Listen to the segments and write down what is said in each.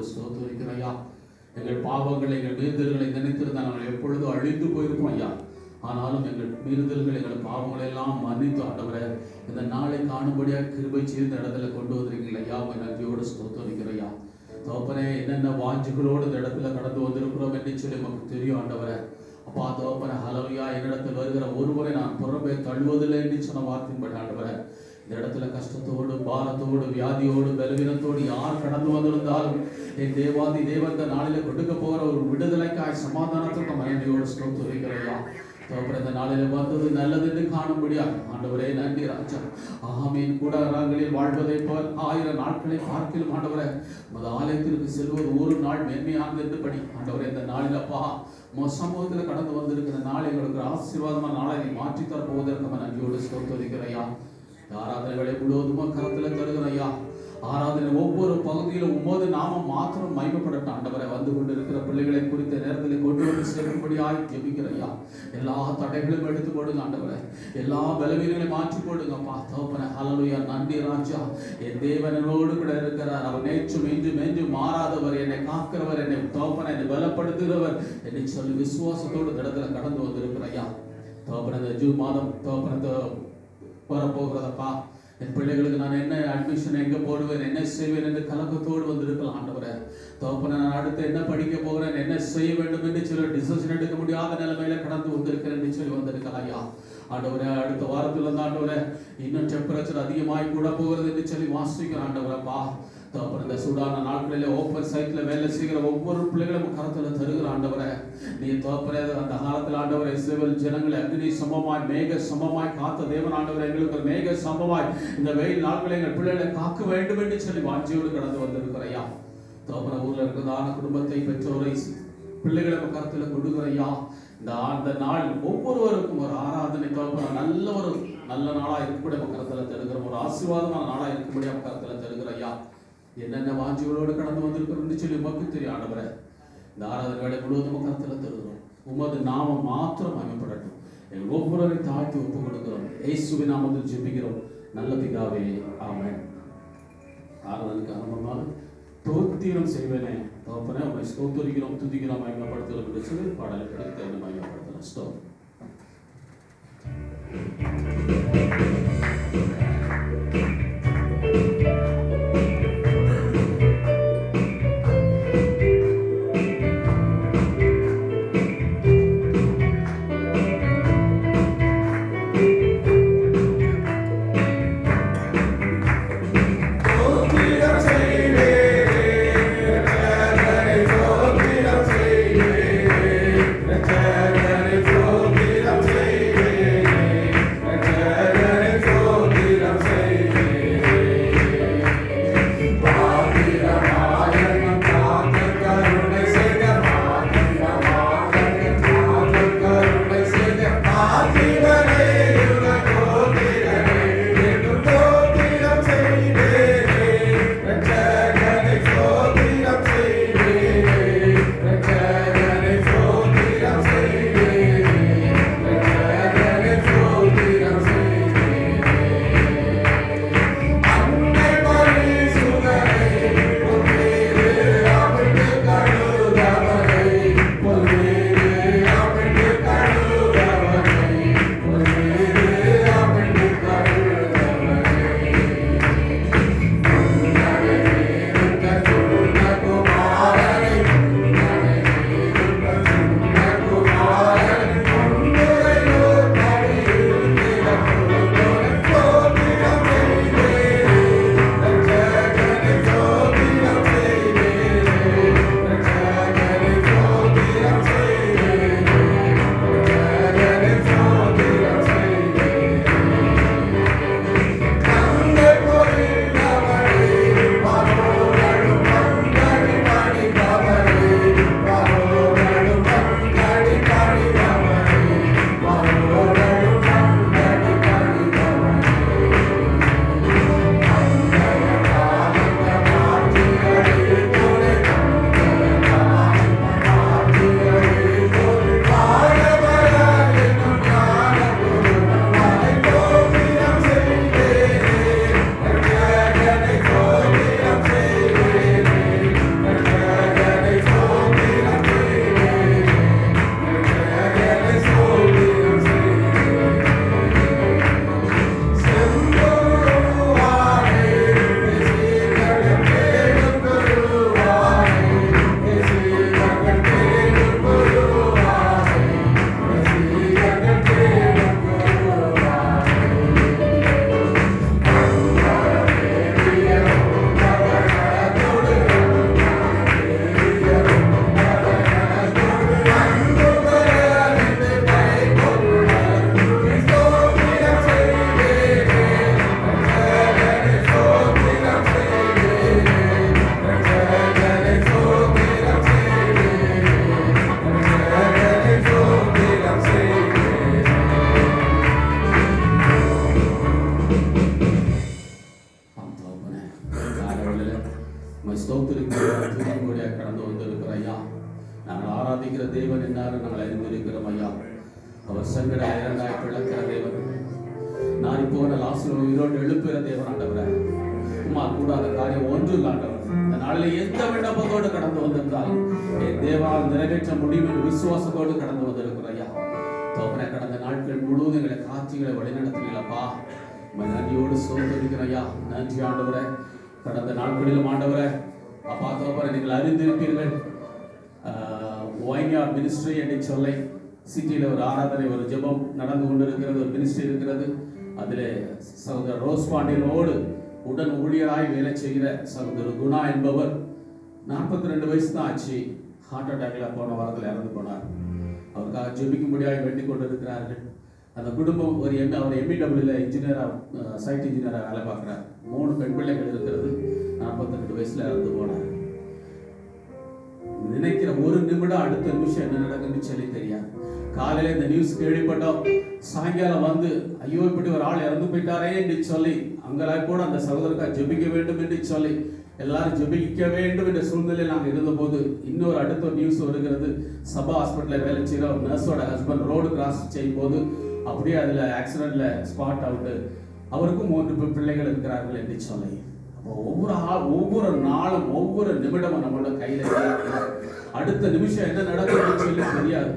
நன்றியோடு ஸ்தோத்திரிக்கிறோம் ஐயா. எங்கள் பாவங்களை எங்கள் மீறுதல்களை நினைத்திருந்தால் நாங்கள் எப்பொழுதும் அழிந்து போயிருப்போம் ஐயா. ஆனாலும் எங்கள் மீறுதல்கள் எங்கள் பாவங்களை எல்லாம் மன்னித்து ஆண்டவரே இந்த நாளை காணும்படியாக கிருபை செய்து இடத்துல கொண்டு வந்திருக்கீங்க ஐயா. நன்றியோடு ஸ்தோத்திரிக்கிறோம் ஐயா. தகப்பனே, என்னென்ன வாஞ்சிகளோடு இந்த இடத்துல கடந்து வந்திருக்கிறோம் என்று சொல்லி நமக்கு தெரியும் ஆண்டவரே. அப்பா தகப்பனே, ஹல்லேலூயா, என்னிடத்தில் வருகிற ஒருவரை நான் புறம்பே தள்ளுவதில்லை என்று சொன்ன வார்த்தையின்படி ஆண்டவரே, இந்த இடத்துல கஷ்டத்தோடு பாரத்தோடு வியாதியோடு பலவீனத்தோடு யார் கடந்து வந்திருந்தாலும் என் தேவாதி தேவன் இந்த நாளில கொடுக்க போகிற ஒரு விடுதலைக்காய் சமாதானத்துக்கு மனைவியோடு ஸ்தோத்திரிக்கிறேயா. தகப்பனே, இந்த நாளில வந்தது நல்லது என்று காணும்படியா ஆண்டவரே நன்றி ராஜா. ஆமீன். கூடாரங்களில் வாழ்வதை போல் 1000 நாட்களை பார்க்கிலும் ஆண்டவரே மத ஆலயத்திற்கு செல்வது ஒரு நாள் மேன்மையானது என்று படி ஆண்டவரே. இந்த நாளில் அப்பா சமூகத்தில் கடந்து வந்திருக்கிற நாள் எங்களுக்கு ஆசீர்வாதமான நாளை மாற்றி தரப்போவதற்கு நம்ம நன்றியோடு ஸ்தோத்திரிக்கிறையா. ஆராதனைகளை முழுவதும் கரத்தில் தருகிறையா. ஆராதனை ஒவ்வொரு பகுதியிலும் உமது நாமம் மாத்திரம் மகிமைப்படட்டும் ஆண்டவரை. வந்து கொண்டு இருக்கிற பிள்ளைகளை குறித்த நேரத்தில் கொண்டு வந்து சேர்க்கும்படியாய் ஜெபிக்கிறையா. எல்லா தடைகளும் எடுத்து போடுங்க ஆண்டவரை. எல்லா பலவீனங்களையும் மாற்றி போடுங்கப்பா தகப்பனே. ஹல்லேலூயா, நன்றி ராஜா. என் தேவனோடு கூட இருக்கிறார். அவர் நேற்றும் இன்றும் மாறாதவர், என்னை காக்கிறவர், என்னை தகப்பனை என்னை பலப்படுத்துகிறவர் என்னை சொல்லி விசுவாசத்தோடு இடத்துல கடந்து வந்திருக்கிறையா. தகப்பனை இந்த ஜூன் மாதம் தகப்பனை வரப்போகிறதப்பா. என் பிள்ளைகளுக்கு நான் என்ன அட்மிஷன் எங்கே போடுவேன், என்ன செய்வேன் என்று கலக்கத்தோடு வந்திருக்கலாம் ஆண்டவரே. தகப்பனை, நான் அடுத்து என்ன படிக்க போகிறேன், என்ன செய்ய வேண்டும் என்று சொல்லி டிசிஷன் எடுக்க முடியாத நிலைமையில கடந்து வந்திருக்கிறேன் என்று சொல்லி வந்திருக்கலாம் ஐயா. ஆண்டவரே, அடுத்த வாரத்தில் வந்து ஆண்டவரே இன்னும் டெம்பரேச்சர் அதிகமாகி கூட போகிறது என்று சொல்லி வாசிக்கிறேன் ஆண்டவரப்பா. தகப்பன, இந்த சூடான நாட்களில் ஓப்பன் சைட்ல வேலை செய்கிற ஒவ்வொரு பிள்ளைகளும் கரத்தில் தருகிற ஆண்டவரை நீ தகப்பனே, அந்த காலத்தில் ஆண்டவரை இஸ்ரவேல் ஜனங்களை அக்னி சமமாய் மேக சமமாய் காத்த தேவன் ஆண்டவரை எங்களுக்கு மேக சமமாய் இந்த வெயில் நாட்களை எங்கள் பிள்ளைகளை காக்க வேண்டும் என்று சொல்லி வாஞ்சியோடு கடந்து வந்திருக்கிறையா. தகப்பன, ஊரில் இருக்கிறதான குடும்பத்தை பெற்றோரை பிள்ளைகளை கரத்தில் கொடுக்கிறையா. இந்த நாள் ஒவ்வொருவருக்கும் ஒரு ஆராதனை தகப்பன நல்ல நாளா இருக்கும்படி கரத்தில் தருகிற ஒரு ஆசீர்வாதமான நாளா இருக்கும்படி கரத்தில் தருகிறையா. என்னென்ன வாஞ்சிகளோடு கடந்து வந்திருக்கிறோம்னு சொல்லி உமக்கு தெரியும் ஆண்டவரே. இந்த ஆராதனை முழுவதும் கருத்தில் தருகிறோம். உமது நாமம் மாத்திரம் மகிமைப்படட்டும். எங்கள் ஒவ்வொருவரையும் தாழ்த்தி ஒப்புக் கொடுக்கிறோம். இயேசுவின் நாமத்தில் ஜெபிக்கிறோம் நல்ல பிதாவே, ஆமென். ஆராதனைக்கு ஆரம்பமாக தோத்திரம் செய்வேனே தகப்பனே, உங்களை ஸ்தோத்திரிக்கிறோம், துதிக்கிறோம், மகிமைப்படுத்துகிறோம் என்று சொல்லி பாடலுக்கு எடுத்து மகிமைப்படுத்தலாம். ஸ்தோத்திரம். Let's சோத்திரிக்க கடந்து வந்திருக்கிற ஐயா. நாங்கள் ஆராதிக்கிற தேவன் என்னாலும் நாங்கள் அறிந்திருக்கிறோம் ஐயா. அவர் சங்கட இரண்டாய் பிளக்கிற தேவன், நான் போன லாஸ்ட் உயிரோடு எழுப்புகிற தேவன் ஆண்டவரை. உமா கூடாத காரியம் ஒன்றும் இல்லை ஆண்டவர். இந்த நாளில் எந்த விண்ணப்பத்தோடு கடந்து வந்திருந்தாலும் என் தேவால் நிறைவேற்ற முடியும் என்று விசுவாசத்தோடு கடந்து வந்திருக்கிற ஐயா. தோப்பனை கடந்த நாட்கள் முழுவதும் எங்களை காட்சிகளை வழிநடத்தினீங்களப்பா. நன்றியோடு சோதரிக்கிற ஐயா. நன்றி ஆண்டவரை. கடந்த நாட்களிலும் ஆண்டவரை அப்பா தோப்பனை நீங்கள் அறிந்திருப்பீர்கள். ஒயின்யார்ட் மினிஸ்ட்ரி என்று சொல்லை சிட்டியில் ஒரு ஆராதனை, ஒரு ஜெபம் நடந்து கொண்டிருக்கிறது, ஒரு மினிஸ்ட்ரி இருக்கிறது. அதில் சகோதரர் ரோஸ் பாண்டியனோடு உடன் ஊழியராய் வேலை செய்கிற சகோதரர் குணா என்பவர் 42 வயசு தான் ஆச்சு. ஹார்ட் அட்டாக்ல போன வாரத்தில் இறந்து போனார். அவருக்காக ஜெபிக்கும்படியாக வேண்டிக் கொண்டிருக்கிறார்கள். அந்த குடும்பம் ஒரு அவர் எம்இடபிள்யூல இன்ஜினியராக, சைட் இன்ஜினியராக வேலை பார்க்குறார். 3 பெண் பிள்ளைகள் இருக்கிறது. 42 வயசுல இறந்து போனார். நினைக்கிற ஒரு நிமிடம் அடுத்த நிமிஷம் என்ன நடக்குன்னு சொல்லி தெரியாது. காலையில இந்த நியூஸ் கேள்விப்பட்டோம். சாயங்காலம் வந்து ஐயோ இப்படி ஒரு ஆள் இறந்து போயிட்டாரே என்று சொல்லி அங்கலாய்ப்போட அந்த சகோதரருக்காக ஜெபிக்க வேண்டும் என்று சொல்லி எல்லாரும் ஜெபிக்க வேண்டும் என்ற சூழ்நிலையில் நாங்கள் இருந்தபோது இன்னொரு அடுத்த ஒரு நியூஸ் வருகிறது. சபா ஹாஸ்பிட்டலில் வேலை செய்கிற ஒரு நர்ஸோட ஹஸ்பண்ட் ரோடு கிராஸ் செய்யும் போது அப்படியே அதில் ஆக்சிடென்ட்ல ஸ்பாட் அவுட்டு. அவருக்கும் 3 பிள்ளைகள் இருக்கிறார்கள் என்று சொல்லி ஒவ்வொரு நாளும் ஒவ்வொரு நிமிடமும் நம்மளோட கையில அடுத்த நிமிஷம் என்ன நடக்குதுன்னு சொல்லி தெரியாது.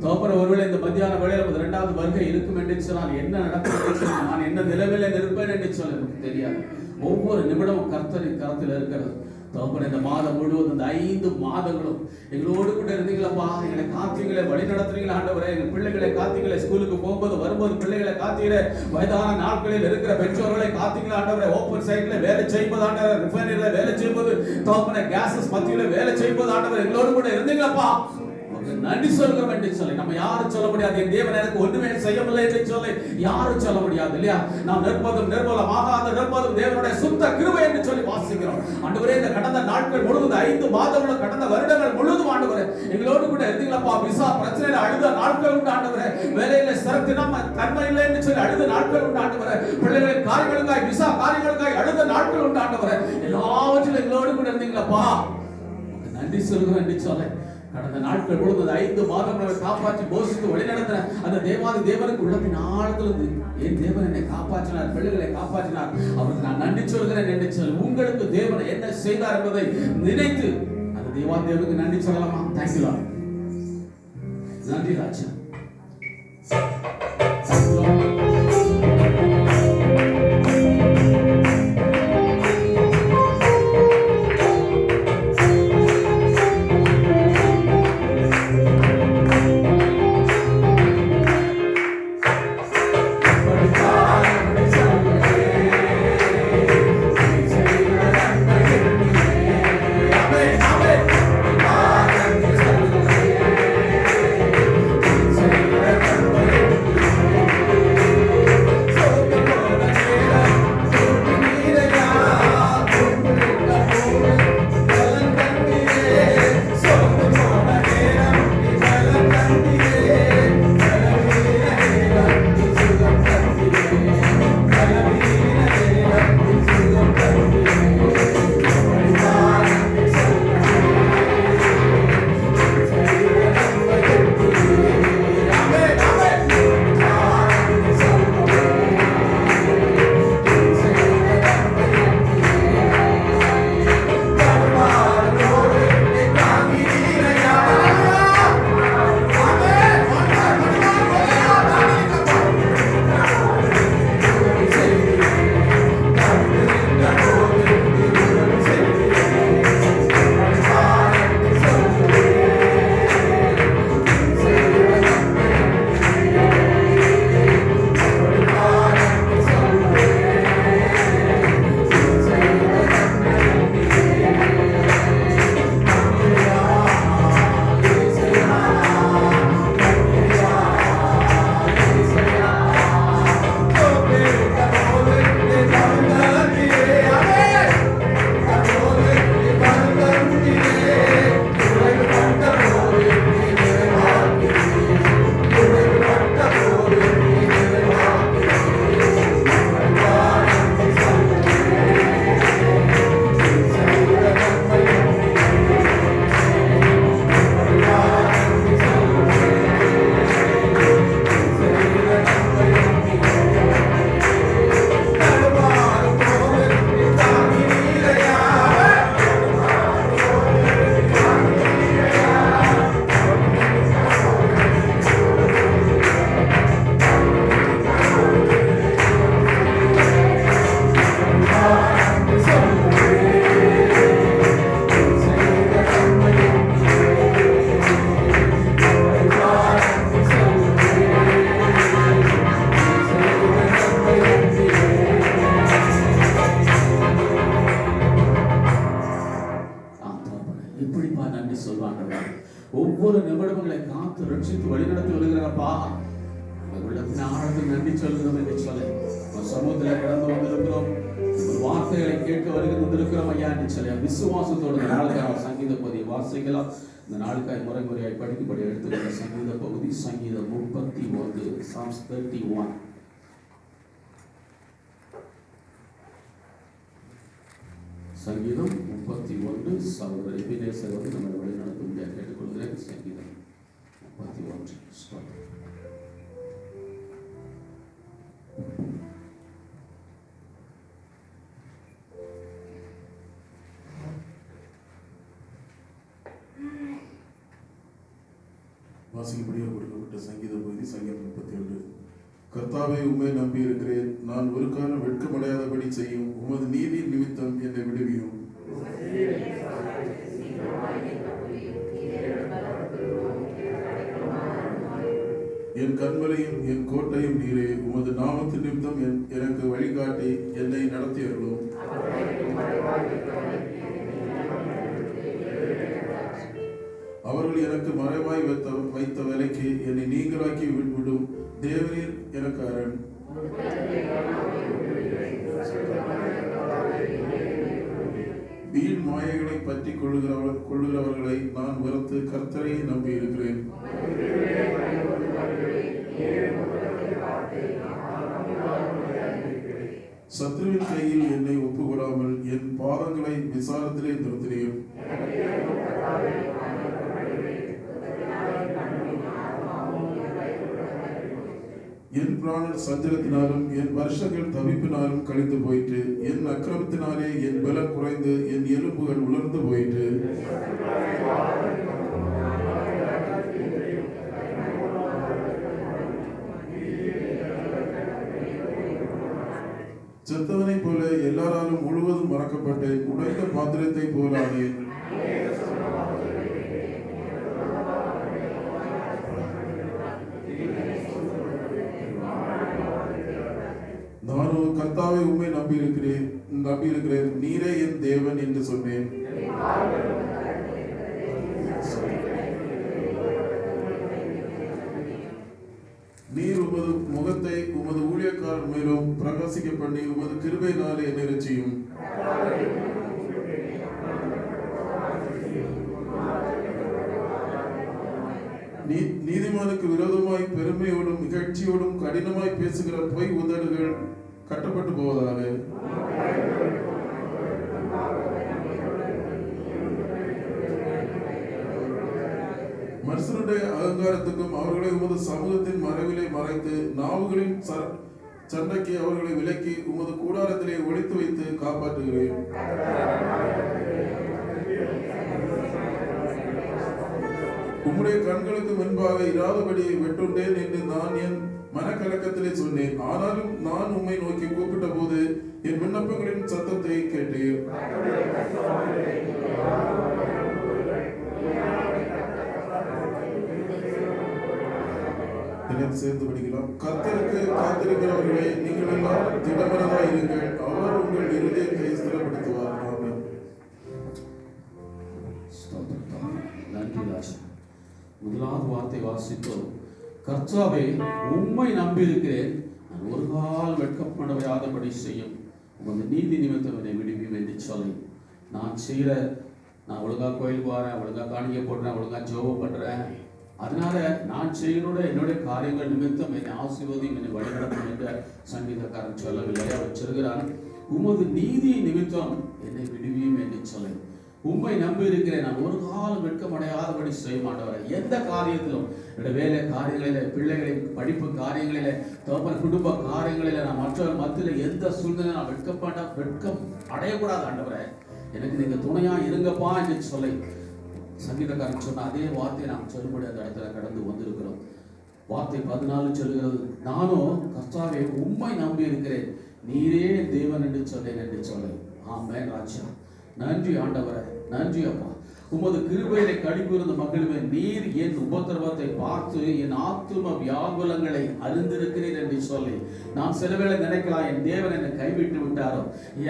தோப்பர ஒருவேளை இந்த மத்தியான வேளையில 2வது வருகை இருக்கும் என்று சொன்னால் என்ன நடக்கும், நான் என்ன நிலைமையில இருப்பேன் என்று சொல்ல எனக்கு தெரியாது. ஒவ்வொரு நிமிடமும் கர்த்தரின் கரத்தில் இருக்கிறது. தோப்பர இந்த மாதம் முழுவதும் இந்த 5 மாதங்களும் எங்களோடு கூட இருந்தீங்களப்பா. எங்களை காத்தீங்களே, வழி நடத்துறீங்களா ஆண்டவரே. எங்கள் பிள்ளைகளை காத்தீங்களே, ஸ்கூலுக்கு போகும்போது வரும்போது பிள்ளைகளை காத்தீங்களே, வயதான நாட்களில் இருக்கிற பெற்றோர்களை காத்தீங்களா ஆண்டவரே. ஓப்பன் சைட்ல வேலை செய்வது ஆண்டவர், ரிஃபைனரியில வேலை செய்வது, தோப்பன கேஸஸ் மத்தியில வேலை செய்வது ஆண்டவர் எங்களோடு கூட இருந்தீங்களப்பா. நன்றி சொல்கிறோம் என்று சொல்லி நம்ம யாரும் சொல்ல முடியாது. என் தேவன் எனக்கு ஒன்றுமே செய்யவில்லை என்று சொல்லி யாரும் சொல்ல முடியாது இல்லையா. நாம் நிற்பதும் நிர்மூலமாகாத நிற்பதும் தேவனுடைய சுத்த கிருபை என்று சொல்லி வாசிக்கிறோம். ஆண்டவரே இந்த கடந்த நாட்கள் முழுவதும் 5 மாதங்களும் கடந்த வருடங்கள் முழுவதும் ஆண்டவரே எங்களோடு கூட இருந்தீங்களப்பா. விசா பிரச்சனையில அழுத நாட்கள் உண்டு ஆண்டவரே. வேலையில சிறப்பு நம்ம தன்மை இல்லை என்று சொல்லி அழுத நாட்கள் உண்டு ஆண்டவரே. பிள்ளைகளின் காரியங்களுக்காய் விசா காரியங்களுக்காய் அழுத நாட்கள் உண்டு ஆண்டவரே. எல்லாவற்றிலும் எங்களோடு கூட இருந்தீங்களப்பா. நன்றி சொல்கிறோம் என்று சொல்ல கடந்த நாட்கள் பொழுது 5 மாதங்களை காப்பாற்றி போஷித்து வழிநடத்தின அந்த தேவாதி தேவனுக்கு உள்ளத்தின் ஆழத்திலிருந்து என் தேவன் என்னை காப்பாற்றினார், பிள்ளைகளை காப்பாற்றினார், அவருக்கு நான் நன்றி சொல்கிறேன் என்று சொல்லி உங்களுக்கு தேவன் என்ன செய்தார் என்பதை நினைத்து அந்த தேவாதி தேவனுக்கு நன்றி சொல்லலாமா? Thank you Lord. நன்றி ராஜா. இப்படிப்பா நன்றி சொல்வாங்க. ஒவ்வொரு நிமிடங்களை காத்து ரட்சித்து வழிநடத்தி வருகிறப்பா, உள்ளத்தின் ஆழத்தில் நன்றி சொல்கிறோம் என்று சொல்ல சமூகத்தில் கடந்து வந்திருக்கிறோம். வார்த்தைகளை கேட்க வந்திருக்கிறோம் ஐயா என்று சொல்ல விசுவாசத்தோடு நாளுக்காக சங்கீத பகுதியை வாசிக்கலாம். இந்த நாளுக்காய் முறையாய் படிக்கப்படி எடுத்துக்கிற சங்கீத பகுதி சங்கீதம் 31, Psalms 31. சங்கீதம் 31. சகோதரர் எபினேசர் வந்து நம்ம வழிநடத்த முடியாது கேட்டுக்கொள்கிறேன். சங்கீதம் 31. வாசிக்கப்படியாக கொடுக்கப்பட்ட சங்கீத பகுதி சங்கீதம் 31. கர்த்தாவே, உம்மை நம்பி இருக்கிறேன். நான் ஒரு காலம் வெட்கமடையாதபடி செய்யும் உமது நீதி நிமித்தம் என்னை விடுவியும். என் கண்மலையும் என் கோட்டையும் நீரே. உமது நாமத்தின் நிமித்தம் எனக்கு வழிகாட்டி என்னை நடத்தியர்களும். அவர்கள் எனக்கு மறைவாய் வைத்த வேலைக்கு என்னை நீங்களாக்கி விடும். தேவரீர் எனக்கு அரண். வீண் மாயைகளை பற்றி கொள்ளுகிறவர்களை நான் வெறுத்து கர்த்தரை நம்பி இருக்கிறேன். சத்ருவின் கையில் என்னை ஒப்புக்கொடாமல் என் பாதங்களை விசாரத்திலே நிறுத்தினேன். என் பிராணர் சஞ்சலத்தினாலும் என் வருஷங்கள் தவிப்பினாலும் கழிந்து போயிட்டு, என் அக்கிரமத்தினாலே என் பலம் குறைந்து என் எலும்புகள் உலர்ந்து போயிட்டு. செத்தவனை போல எல்லாராலும் முழுவதும் மறக்கப்பட்டேன். உடைந்த பாத்திரத்தை போல ஆனேன். நானோ கர்த்தாவை உம்மை நம்பியிருக்கிறேன். நீரே என் தேவன் என்று சொன்னேன். நீர் உமது முகத்தை உமது ஊழியக்காரர் மேலும் பிரகாசிக்க பண்ணி உமது கிருபையினாலே என்னை ரட்சியும். நீதிமானுக்கு விரோதமாய் பெருமையோடும் இகழ்ச்சியோடும் கடினமாய் பேசுகிற பொய் உதடுகள் கட்டப்பட்டு போவதாக. மனுஷனுடைய அகங்காரத்துக்கும் அவர்களை உமது சமூகத்தின் மறைவிலே மறைத்து நாவுகளின் சண்டைக்கு அவர்களை விலக்கி உமது கூடாரத்திலே ஒளித்து வைத்து காப்பாற்றுகிறேன். உம்முடைய கண்களுக்கு முன்பாக இராதபடி வெட்டுண்டேன் என்று நான் என் மனக்கலக்கத்திலே சொன்னேன். ஆனாலும் நான் உம்மை நோக்கி கூப்பிட்ட போது என் விண்ணப்பங்களின் சத்தத்தை கேட்டேன். சேர்ந்து படிக்கலாம். கர்த்தருக்கு காத்திருக்கிறவர்களே, நீங்கள் எல்லாம் திடமனதாய் இருங்கள். அவர் உங்கள் இருதயத்தை ஸ்திரப்படுத்துவார். ஆமென். நன்றி ராஜா. முதலாவது வார்த்தை வாசித்தோம். கர்த்தாவே, உம்மை நம்பியிருக்கிறேன். நான் ஒரு கால் வெட்கப்படாதபடி செய்யும் உமது நீதி நிமித்தம் என்னை விடுவியும் என்று சொல்லி நான் ஒழுங்கா கோயிலுக்கு வரேன், ஒழுங்கா காணிக்கை போடுறேன், ஒழுங்கா ஜெபம் பண்றேன், அதனால நான் என்னுடைய காரியங்கள் நிமித்தம் என்னை ஆசீர்வதியும் என்னை வழிநடத்தும் என்ற சங்கீதக்காரன் சொல்லவில்லை. அவர் சொல்கிறான், உமது நீதி நிமித்தம் என்னை விடுவியும் என்று சொல்லி உம்மை நம்பி இருக்கிறேன். நான் ஒரு காலம் வெட்கமடையாதபடி செய்ய மாட்டவரை. எந்த காரியத்திலும் என்னுடைய வேலை காரியங்களில, பிள்ளைகளின் படிப்பு காரியங்களில, குடும்ப காரியங்களில, நான் மற்றவர் மத்தியில் எந்த சூழ்நிலை நான் வெட்கம் அடையக்கூடாது ஆண்டவரை. எனக்கு நீங்க துணையா இருங்கப்பா என்று சொல்லி சங்கீதக்காரன் சொன்ன அதே வார்த்தையை நாம் சொல்லும்படி அந்த இடத்துல கடந்து வந்திருக்கிறோம். வார்த்தை 14 சொல்லுகிறது, நானும் கர்த்தாவே உம்மை நம்பி இருக்கிறேன், நீரே தேவன் என்று சொன்னேன் என்று சொல்லி. ஆமென் ராஜா. நன்றி ஆண்டவரே, நன்றி அப்பா. உமது கிருபையிலே களிகூர்ந்து மகிழ்வேன். நீர் என் உபத்திரவத்தை பார்த்து என் ஆத்தும வியாகுலங்களை அறிந்திருக்கிறீர் என்று சொல்லி நான் சில வேளை நினைக்கலாம், என் தேவன் என்னை கைவிட்டு விட்டாரோ,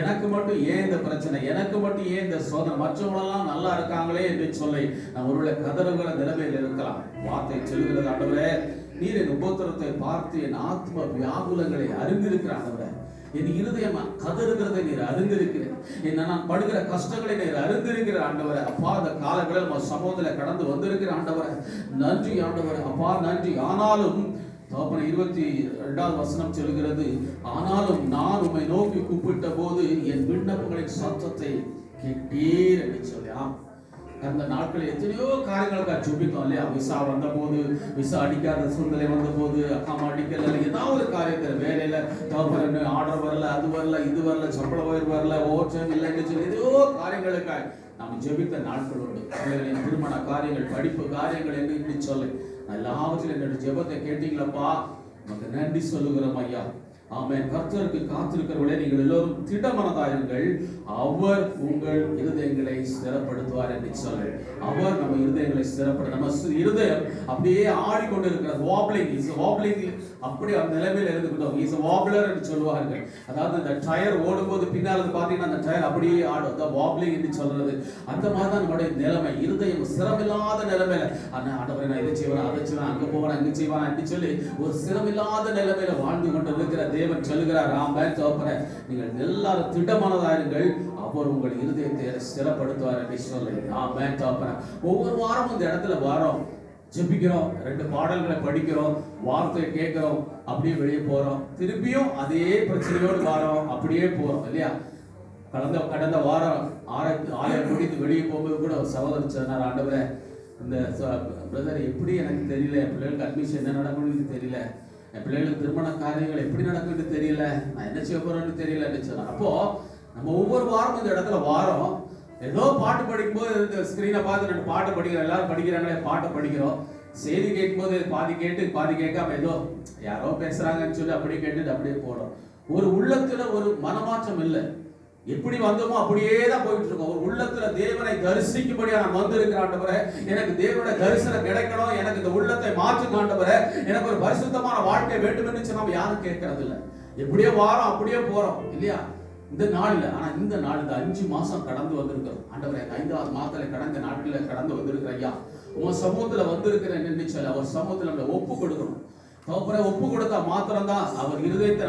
எனக்கு மட்டும் ஏன் இந்த பிரச்சனை, எனக்கு மட்டும் ஏன் இந்த சோதனை, மற்றவங்களெல்லாம் நல்லா இருக்காங்களே என்று சொல்லி நான் ஒருவேளை கதறுகிற நிலைமையில் இருக்கலாம். வார்த்தை சொல்லுகிறது, ஆண்டவரே நீர் என் உபத்திரத்தை பார்த்து என் ஆத்ம வியாகுலங்களை அறிந்திருக்கிற ஆண்டவரே, என் இருதயம் கதறுகிறதை நீர் அறிந்திருக்கிறேன், என்ன நான் படுகிற கஷ்டங்களை நீர் அறிந்திருக்கிற ஆண்டவரே. அப்பா அந்த காலங்களில் நம்ம சமூகத்தில் கடந்து வந்திருக்கிற ஆண்டவரே, நன்றி ஆண்டவரே. அப்பா நன்றி. ஆனாலும் 22வது வசனம் சொல்கிறது, ஆனாலும் நான் உம்மை நோக்கி கூப்பிட்ட போது என் விண்ணப்பங்களின் சத்தத்தை கேட்டீர் என்று சொல்லி. அந்த நாட்களில் எத்தனையோ காரியங்களுக்காக ஜெபித்தோம் இல்லையா? விசா வந்த போது, விசா அடிக்காத சூழ்நிலை வந்த போது, அக்காமா அடிக்கல, ஏதாவது ஒரு காரியத்தில் வேலையில தவறு ஆர்டர் வரல, அது வரல, இது வரல, சம்பள உயர்வு வரல, ஓச்சம் இல்லைன்னு சொல்லி ஏதோ காரியங்களுக்காக நாம் ஜெபித்த நாட்கள் உண்டு. பிள்ளைகளின் திருமண காரியங்கள், படிப்பு காரியங்கள் என்று இப்படி சொல்லி எல்லாவற்றிலும் என்னுடைய ஜெபத்தை கேட்டீங்களப்பா, நமக்கு நன்றி சொல்லுகிறோம் ஐயா. ஆமென். கர்த்தருக்கு காத்திருக்கிறவர்களே, நீங்கள் எல்லோரும் திடமனதாயிருங்கள், அவர் உங்கள் இருதயங்களை ஸ்திரப்படுத்துவார் என்று சொல்லி. அவர் நம்ம இருதயங்களை ஸ்திரப்படுத்த, நம்ம இருதயம் அப்படியே ஆடிக்கொண்டிருக்கிறது, வாப்லிங் அப்படி அந்த நிலைமையில் இருந்துக்கிட்டோம். இஸ் வாப்லர் என்று சொல்லுவார்கள். அதாவது அந்த டயர் ஓடும்போது பின்னால் பார்த்தீங்கன்னா அந்த டயர் அப்படியே ஆடும், அந்த வாப்லிங் என்று சொல்றது. அந்த மாதிரி தான் நம்முடைய நிலைமை, இருதயம் சிரமில்லாத நிலைமையில, ஆண்டவரே நான் இதை செய்வேன், அதை செய்வேன், அங்கே போவேன், அங்கே செய்வேன் என்று சொல்லி ஒரு சிரமில்லாத நிலைமையில வாழ்ந்து கொண்டு இருக்கிற தேவன் சொல்லுகிறார், ஆமென் தகப்பனே, நீங்கள் எல்லாரும் திடமனதாயிருங்கள், அவர் உங்கள் இருதயத்தை ஸ்திரப்படுத்துவார் என்று சொல்லி. ஆமென் தகப்பனே. ஒவ்வொரு வாரமும் இந்த இடத்துல வாரோம், ஜெபிக்கிறோம், 2 பாடல்களை படிக்கிறோம், வார்த்தையை கேட்கிறோம், அப்படியே வெளியே போறோம், திருப்பியும் அதே பிரச்சனையோடு வாரோம், அப்படியே போறோம் இல்லையா? கடந்த வாரம் ஆலயம் முடித்து வெளியே போகும்போது கூட ஒரு சகோதரர் சொன்னார், ஆண்டவரே இந்த பிரதர் எப்படி எனக்கு தெரியல, என் பிள்ளைகளுக்கு அட்மிஷன் என்ன நடக்கணும்னு தெரியல, என் பிள்ளைகளுக்கு திருமண காரியங்கள் எப்படி நடக்குன்னு தெரியல, நான் என்ன செய்ய போறேன்னு தெரியலன்னு சொன்னேன். அப்போ நம்ம ஒவ்வொரு வாரமும் இந்த இடத்துல வாரோம், ஏதோ பாட்டு படிக்கும்போது இந்த ஸ்கிரீனை பார்த்து 2 பாட்டு படிக்கிறோம், எல்லாரும் படிக்கிறாங்களே பாட்டை படிக்கிறோம், செய்தி கேட்கும்போது பாதி கேட்டு பாதி கேட்காம ஏதோ யாரோ பேசுறாங்கன்னு சொல்லி அப்படியே கேட்டுட்டு அப்படியே போறோம். ஒரு உள்ளத்துல ஒரு மனமாற்றம் இல்லை, எப்படி வந்தோமோ அப்படியே தான் போயிட்டு இருக்கோம். ஒரு உள்ளத்துல தேவனை தரிசிக்கும்படியா நான் வந்திருக்கிறேன் ஆண்டவரே, எனக்கு தேவனுடைய தரிசனம் கிடைக்கணும், எனக்கு இந்த உள்ளத்தை மாற்று ஆண்டவரே, எனக்கு ஒரு பரிசுத்தமான வாழ்க்கை வேண்டும் என்று சொன்னா யாரும் கேட்கறது இல்லை. எப்படியோ வாரம் அப்படியே போறோம் இல்லையா? இந்த நாள் இல்லை, ஆனா இந்த நாள் இந்த 5 மாசம் கடந்து வந்திருக்கிறோம் ஆண்டவரே. 5வது மாதத்துல கடந்த நாட்களில் கடந்து வந்திருக்கிற ஐயா, உங்க சமூகத்துல வந்திருக்கிறேன் என்று சொல்லி அவர் சமூகத்துல நம்ம ஒப்பு கொடுக்கணும். தகப்பனே ஒப்பு கொடுத்தா மாத்திரம்தான் அவர் இருதயத்தை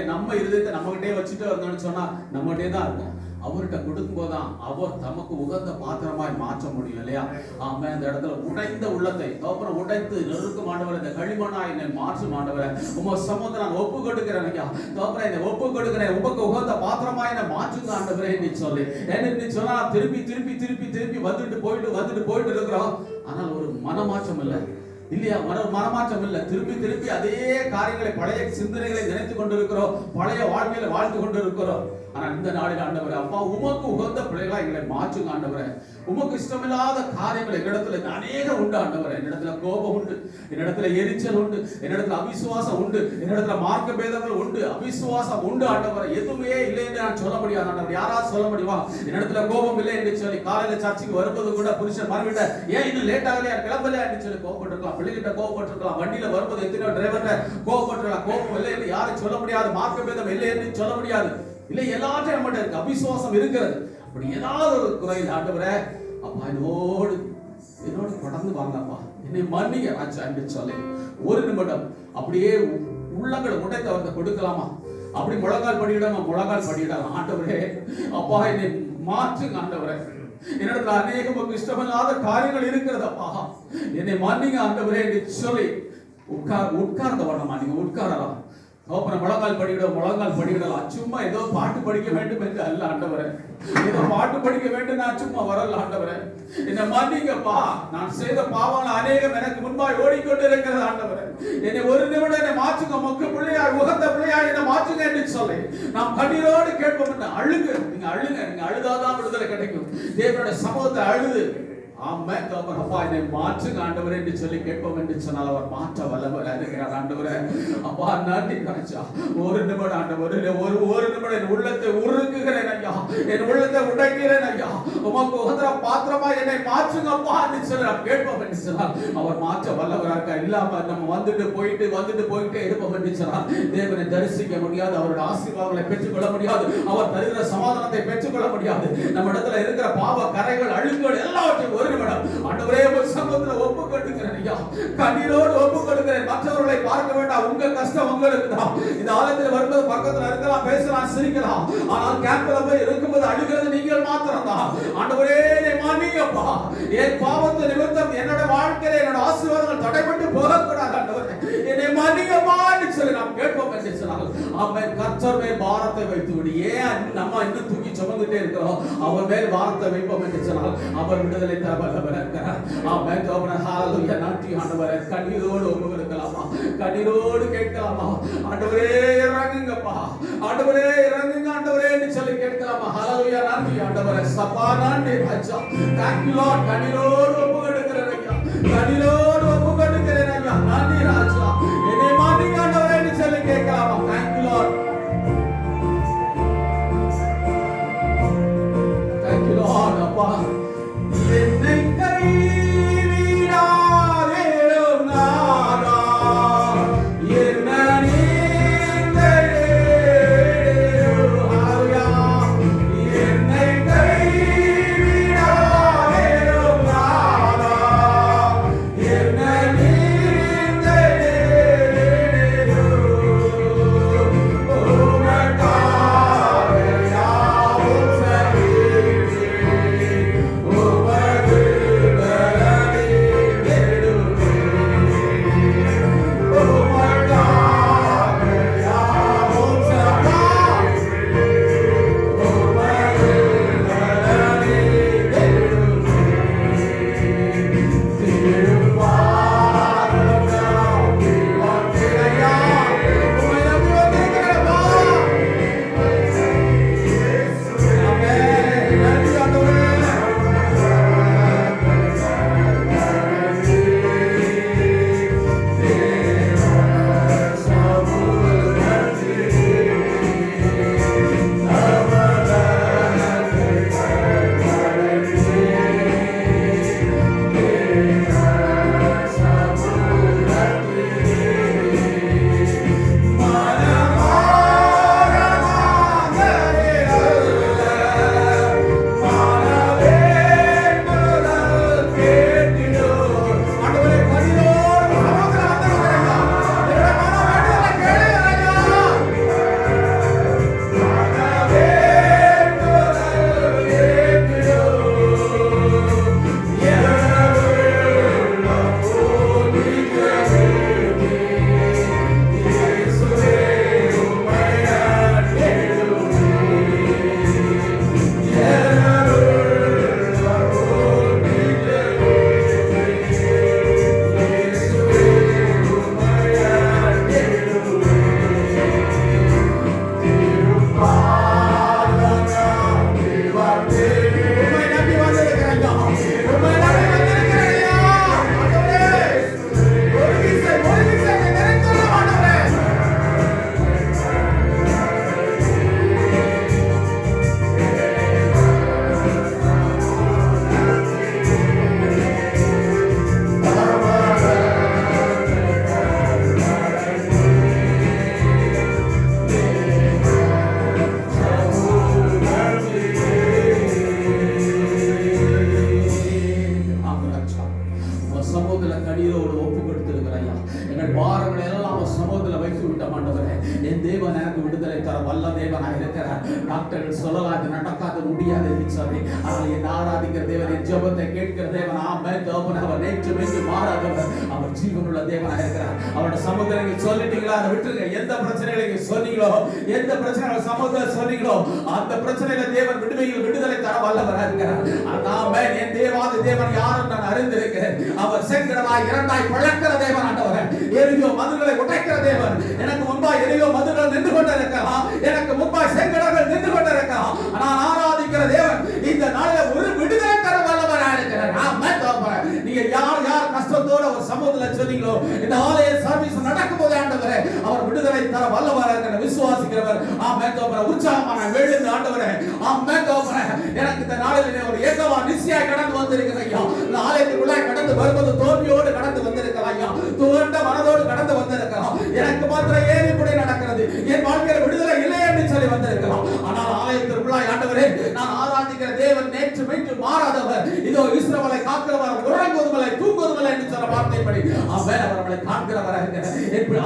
நம்ம இருதயத்தை நம்மகிட்டே வச்சுட்டு வந்தோம்னு சொன்னா நம்மகிட்டே தான் இருக்கும். அவர்கிட்ட கொடுக்கும் போதுதான் அவர் தமக்கு உகந்த பாத்திரமாய் மாற்ற முடியும் இல்லையா? ஆமா, இந்த இடத்துல உடைந்த உள்ளத்தை தகப்பன உடைத்து நெருக்கும் ஆண்டவரை, இந்த களிமண்ணாய் என்னை மாற்றும் ஆண்டவரை, உங்க சமூகத்தை நான் ஒப்பு கொடுக்கிறேன் ஐயா. தகப்பன என்னை ஒப்பு கொடுக்கிறேன், உமக்கு உகந்த பாத்திரமாய் என்னை மாற்றுங்க ஆண்டவரே என்று சொல்லி. என்ன சொன்னா திருப்பி திருப்பி திருப்பி திருப்பி வந்துட்டு போயிட்டு இருக்கிறோம், ஆனால் ஒரு மனமாற்றம் இல்லை இல்லையா? மனமாற்றம் இல்லை, திருப்பி திருப்பி அதே காரியங்களை, பழைய சிந்தனைகளை நினைத்து கொண்டிருக்கிறோம், பழைய வாழ்க்கையில வாழ்ந்து கொண்டிருக்கிறோம். ஆனா இந்த நாளில் ஆண்டவரே, அப்பா உமக்கு உகந்த பிள்ளைகளா எங்களை மாற்றுங்க ஆண்டவரே. உமக்கு இஷ்டமில்லாத காரியங்கள் என்னிடத்துல அநேக உண்டு ஆண்டவரே. என்னிடத்துல கோபம் உண்டு, என்னிடத்துல எரிச்சல் உண்டு, என்னிடத்துல அவிசுவாசம் உண்டு, என்னிடத்துல மார்க்க பேதங்கள் உண்டு, அவிசுவாசம் உண்டு ஆண்டவரே. எதுவுமே இல்லை என்று நான் சொல்ல முடியாது ஆண்டவர். யாராவது சொல்ல முடியுமா என்னிடத்துல கோபம் இல்லை என்று சொல்லி? காலையில சர்ச்சுக்கு வரும்போது கூட புருஷன் மறுவிட்ட ஏன் இன்னும் லேட் ஆகலையா, கிளம்பலையா என்று சொல்லி கோபப்பட்டிருக்கலாம், பிள்ளைகிட்ட கோபப்பட்டிருக்கலாம், வண்டியில வரும்போது எத்தனையோ டிரைவர்கிட்ட கோபப்பட்டிருக்கலாம். கோபம் இல்லை என்று யாரும் சொல்ல முடியாது, மார்க்க பேதம் இல்லை என்று சொல்ல முடியாது. இல்லை, எல்லாத்தையும் நம்மகிட்ட இருக்கு, அவிசுவாசம் இருக்கிறது. அப்படி ஏதாவது ஒரு குறையில் ஆண்டவரே, அப்பா என்னோடு கடந்து வாங்கப்பா, என்னை மன்னிங்க ராஜா என்று சொல்லி ஒரு நிமிடம் அப்படியே உள்ளங்களை உடைத்து அவர்கிட்ட கொடுக்கலாமா? அப்படி முழங்கால் படியிடலாம் ஆண்டவரே. அப்பா என்னை மாற்றுங்க ஆண்டவரே, என்னிடத்துல அநேக இஷ்டமில்லாத காரியங்கள் இருக்கிறது அப்பா, என்னை மன்னிங்க ஆண்டவரே என்று சொல்லி உட்கார்ந்த வரணுமா? நீங்க உட்காரலாம், முழங்கால் படியிடலாம். சும்மா ஏதோ பாட்டு படிக்க வேண்டும் என்று அல்ல ஆண்டவரே, ஏதோ பாட்டு படிக்க வேண்டும் நான் சும்மா வரல ஆண்டவரே. என்னை மன்னிங்கப்பா, நான் செய்த பாவங்கள் அநேகம் எனக்கு முன்பாய் ஓடிக்கொண்டு இருக்கிறது ஆண்டவரே. என்னை ஒரு நிமிடம் என்னை மாற்றுங்க, மொக்க பிள்ளையாய் உகந்த பிள்ளையாய் என்னை மாற்றுங்க என்று சொல்லி நாம் கண்ணீரோடு கேட்போம். அழுங்க, நீங்க அழுங்க, நீங்க அழுதாதான் விடுதலை கிடைக்கும். தேவனுடைய சமூகத்தை அழுது ஆமென். அப்பா என்னை மாற்றுங்க ஆண்டவரே என்று சொல்லி கேட்போம் என்று சொன்னால் அவர் மாற்ற வல்லவராக இருக்கிறார். ஆண்டவரே அப்பா நன்றி ராஜா. ஒரு நிமிடம் ஆண்டவரே, ஒரு நிமிடம் என் உள்ளத்தை உருக்குகிறேன் ஐயா, என் உள்ளத்தை உடைக்கிறேன் ஐயா, உமக்கு உகந்த பாத்திரமா என்னை மாற்றுங்க அப்பா என்று சொல்லி நாம் கேட்போம் என்று சொன்னால் அவர் மாற்ற வல்லவராக இருக்கார். இல்லாம நம்ம வந்துட்டு போயிட்டே இருப்போம் என்று சொன்னால் தேவனை தரிசிக்க முடியாது, அவருடைய ஆசீர்வாதங்களை பெற்றுக்கொள்ள முடியாது, அவர் தருகிற சமாதானத்தை பெற்றுக்கொள்ள முடியாது. நம்ம இடத்துல இருக்கிற பாவ கரைகள் அழுக்குகள் எல்லாவற்றையும் ஒரு நிமிடம் ஆண்டவரே உங்கள் சமூகத்தில் ஒப்பு கொடுக்கிறேன் ஐயா, கண்ணீரோடு ஒப்பு கொடுக்கிறேன். மற்றவர்களை பார்க்க வேண்டாம், உங்க கஷ்டம் உங்களுக்கு தான். இந்த ஆலயத்தில் வரும்போது பக்கத்தில் இருக்கலாம், பேசலாம், சிரிக்கலாம், ஆனால் கேம்ப்ல போய் இருக்கும்போது அழுகிறது நீங்கள் மாத்திரம் தான். ஆண்டவரே என்னை மன்னிங்கப்பா, என் பாவத்தை நிமித்தம் என்னோட வாழ்க்கையில என்னோட ஆசீர்வாதங்கள் தடைபட்டு போகக்கூடாது. ஆண்டவரே என்னை மன்னிங்கப்பா என்று சொல்லி நாம் கேட்போம் என்று சொன்னால் அவன் கர்த்தர் மேல் பாரத்தை வைத்து விடு. ஏன் நம்ம இன்னும் தூக்கி சுமந்துட்டே இருக்கிறோம்? அவர் மேல் பாரத்தை வைப்போம் என்று சொன்னால் அவர் விடுதலை தர வல்லவர் இருக்கிறார். ஆமென். ஹalleluya. நன்றி ஆண்டவரே. கண்ணீரோடு ஒப்பு கொடுக்கலாமா? கண்ணீரோடு கேட்கலாமா? ஆண்டவரே இறங்குங்கப்பா, ஆண்டவரே இறங்குங்க ஆண்டவரே என்று சொல்லி கேட்கலாமா? ஹalleluya. நன்றி ஆண்டவரே. சபா நன்றி ராஜா. Thank you Lord. கண்ணீரோடு ஒப்பு கொடுக்கிறேன் ஐயா, கண்ணீரோடு ஒப்பு கொடுக்கிறேன் ஐயா. நன்றி ராஜா. என்னை மன்னிங்க ஆண்டவரே என்று சொல்லி கேட்கலாமா? Thank you Lord. Thank you Lord. அப்பா என்னை டாக்டர்கள் சொல்லலாம் இது நடக்காது முடியாது என்று சொல்லி, ஆனால் என் ஆராதிக்கிற தேவன், என் ஜெபத்தை கேட்கிற தேவன், அவர் நேற்றும் என்று மாறாதவர், அவர் ஜீவனுள்ள தேவனாக இருக்கிறார். அவரோட சமூகத்தில் நீங்க சொல்லிட்டீங்களா, அதை விட்டுருங்க. எந்த பிரச்சனைகளை நீங்க சொன்னீங்களோ, எந்த பிரச்சனை சமூகத்தில் சொன்னீங்களோ, அந்த பிரச்சனையில தேவன் விடுதலை தர வல்லவராக இருக்கிறார். ஆமென். என் தேவாதி தேவன் யாரும் நான் அறிந்திருக்கிறேன். அவர் செங்கடலாய் இரண்டாய் பிளக்கிற தேவன் ஆண்டவர், எரியோ மதுகளை உடைக்கிற தேவன். எனக்கு முன்பாய் எரியோ மதுகள் நின்று கொண்டிருக்கலாம், எனக்கு முன்பாய் செங்கடல்கள் நின்று கொண்டிருக்கலாம். நான் ஆராதிக்கிற தேவன் இந்த நாளில் ஒரு விடுதலை தர வல்லவராக இருக்கிறார். ஆமென். இந்த ஆலய சர்வீஸ் நடக்கும்போது ஆண்டவரே அவர் விடுதலை தர வல்லவராக இருக்கிற விசுவாசிக்கிறவர் ஆமென் தோபர உற்சாகமான வெள்ளி ஆண்டவரே ஆமென் தோபர எனக்கு இந்த நாளிலே ஒரு ஏகவா நிச்சயம் கடந்து வந்திருக்கிற ஐயா இந்த ஆலயத்துக்குள்ள கடந்து வரும்போது தோல்வியோடு கடந்து வந்திருக்கலாம் ஐயா துவண்ட மனதோடு கடந்து வந்திருக்கலாம் எனக்கு மாத்திரம் ஏன் இப்படி நடக்கிறது என் வாழ்க்கையில விடுதலை இல்லை என்று சொல்லி வந்திருக்கலாம் ஆனால் ஆலயத்திற்குள்ள ஆண்டவரே நான் ஆராதிக்கிற தேவன் நேற்று மீட்டு மாறாதவர் இதோ இஸ்ரவேலை காக்கிறவர் உறங்குவதுமில்லை தூங்குவதுமில்லை என்று சொன்ன வார்த்தைப்படி ஆமென் அவர் நம்மளை காண்கிறவராக இருக்கிறார்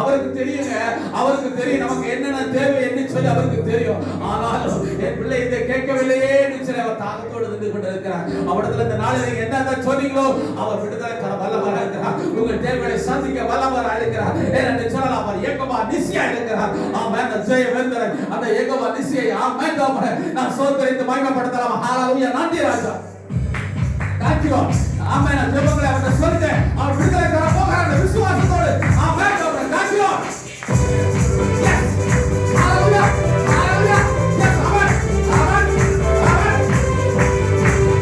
அவருக்கு தெரியுங்க அவருக்கு தெரியும் நமக்கு என்னென்ன தேவை என்று சொல்லி அவருக்கு தெரியும் ஆனாலும் என் பிள்ளை இதை கேட்கவில்லையே என்று சொல்லி அவர் தாகத்தோடு நின்று கொண்டிருக்கிறார் அவரிடத்துல இந்த நாளில் என்ன சொன்னீங்களோ அவர் விடுதலை தர வல்லவராக இருக்கிறார் உங்கள் தேவைகளை சந்திக்க வல்லவராக இருக்கிறார் என்று சொல்லலாம் அவர் ஏகமா நிசியா இருக்கிறார் ஆமென் ஜெய வேந்தர் அந்த ஏகமா நிசியை ஆமென் நான் சோதரித்து மகிமைப்படுத்தலாம் ஹalleluya நன்றி ராஜா Thank you. Amen. ஜெபங்களை அவர்ட்ட சொல்லுங்க. அவர் விடுதலை தர போகிறார் விசுவாசத்தோடு. Amen. Thank you. Yes. Hallelujah. Hallelujah. Yes. Amen. Amen. Amen. Hallelujah.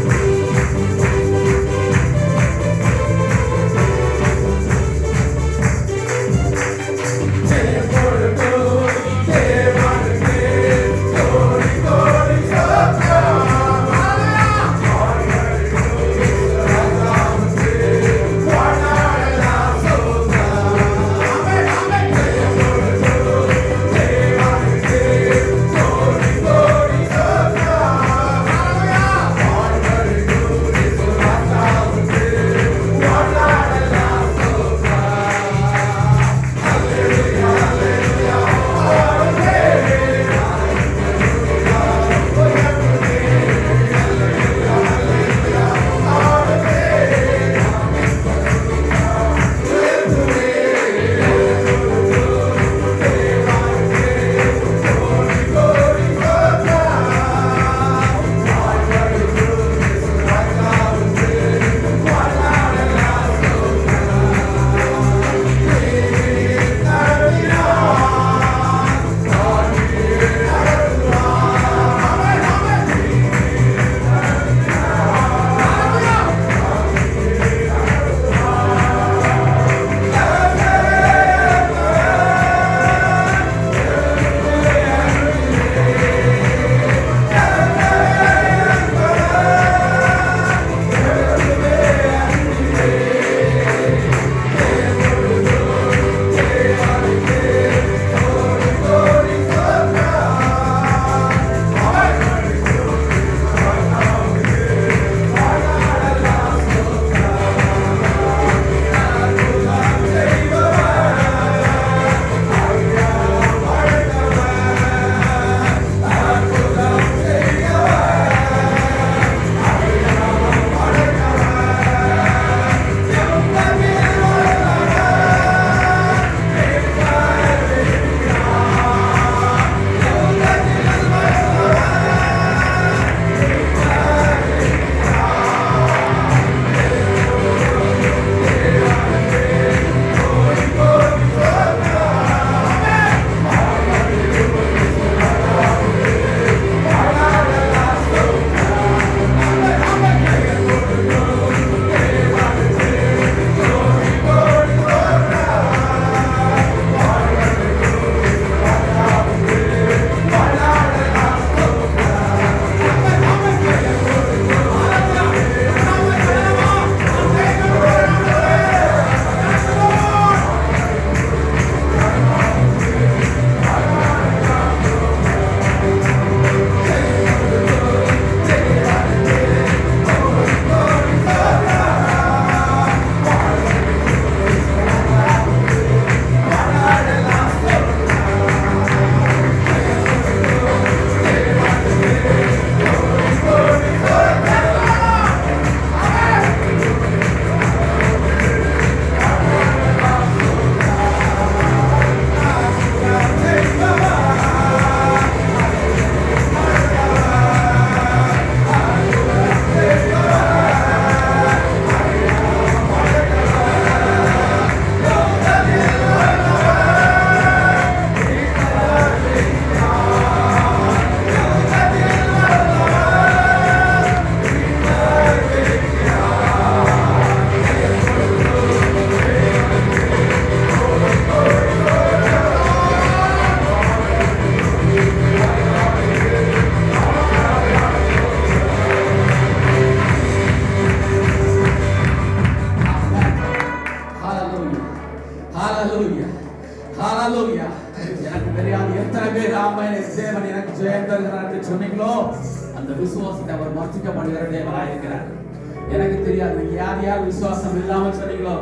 வருகிறார் என்று சொன்னீங்களோ அந்த விசுவாசத்தை அவர் வர்த்திக்க பண்ணுகிற தேவனாய் இருக்கிறார். எனக்கு தெரியாது யார் யார் விசுவாசம் இல்லாமல் சொன்னீங்களோ,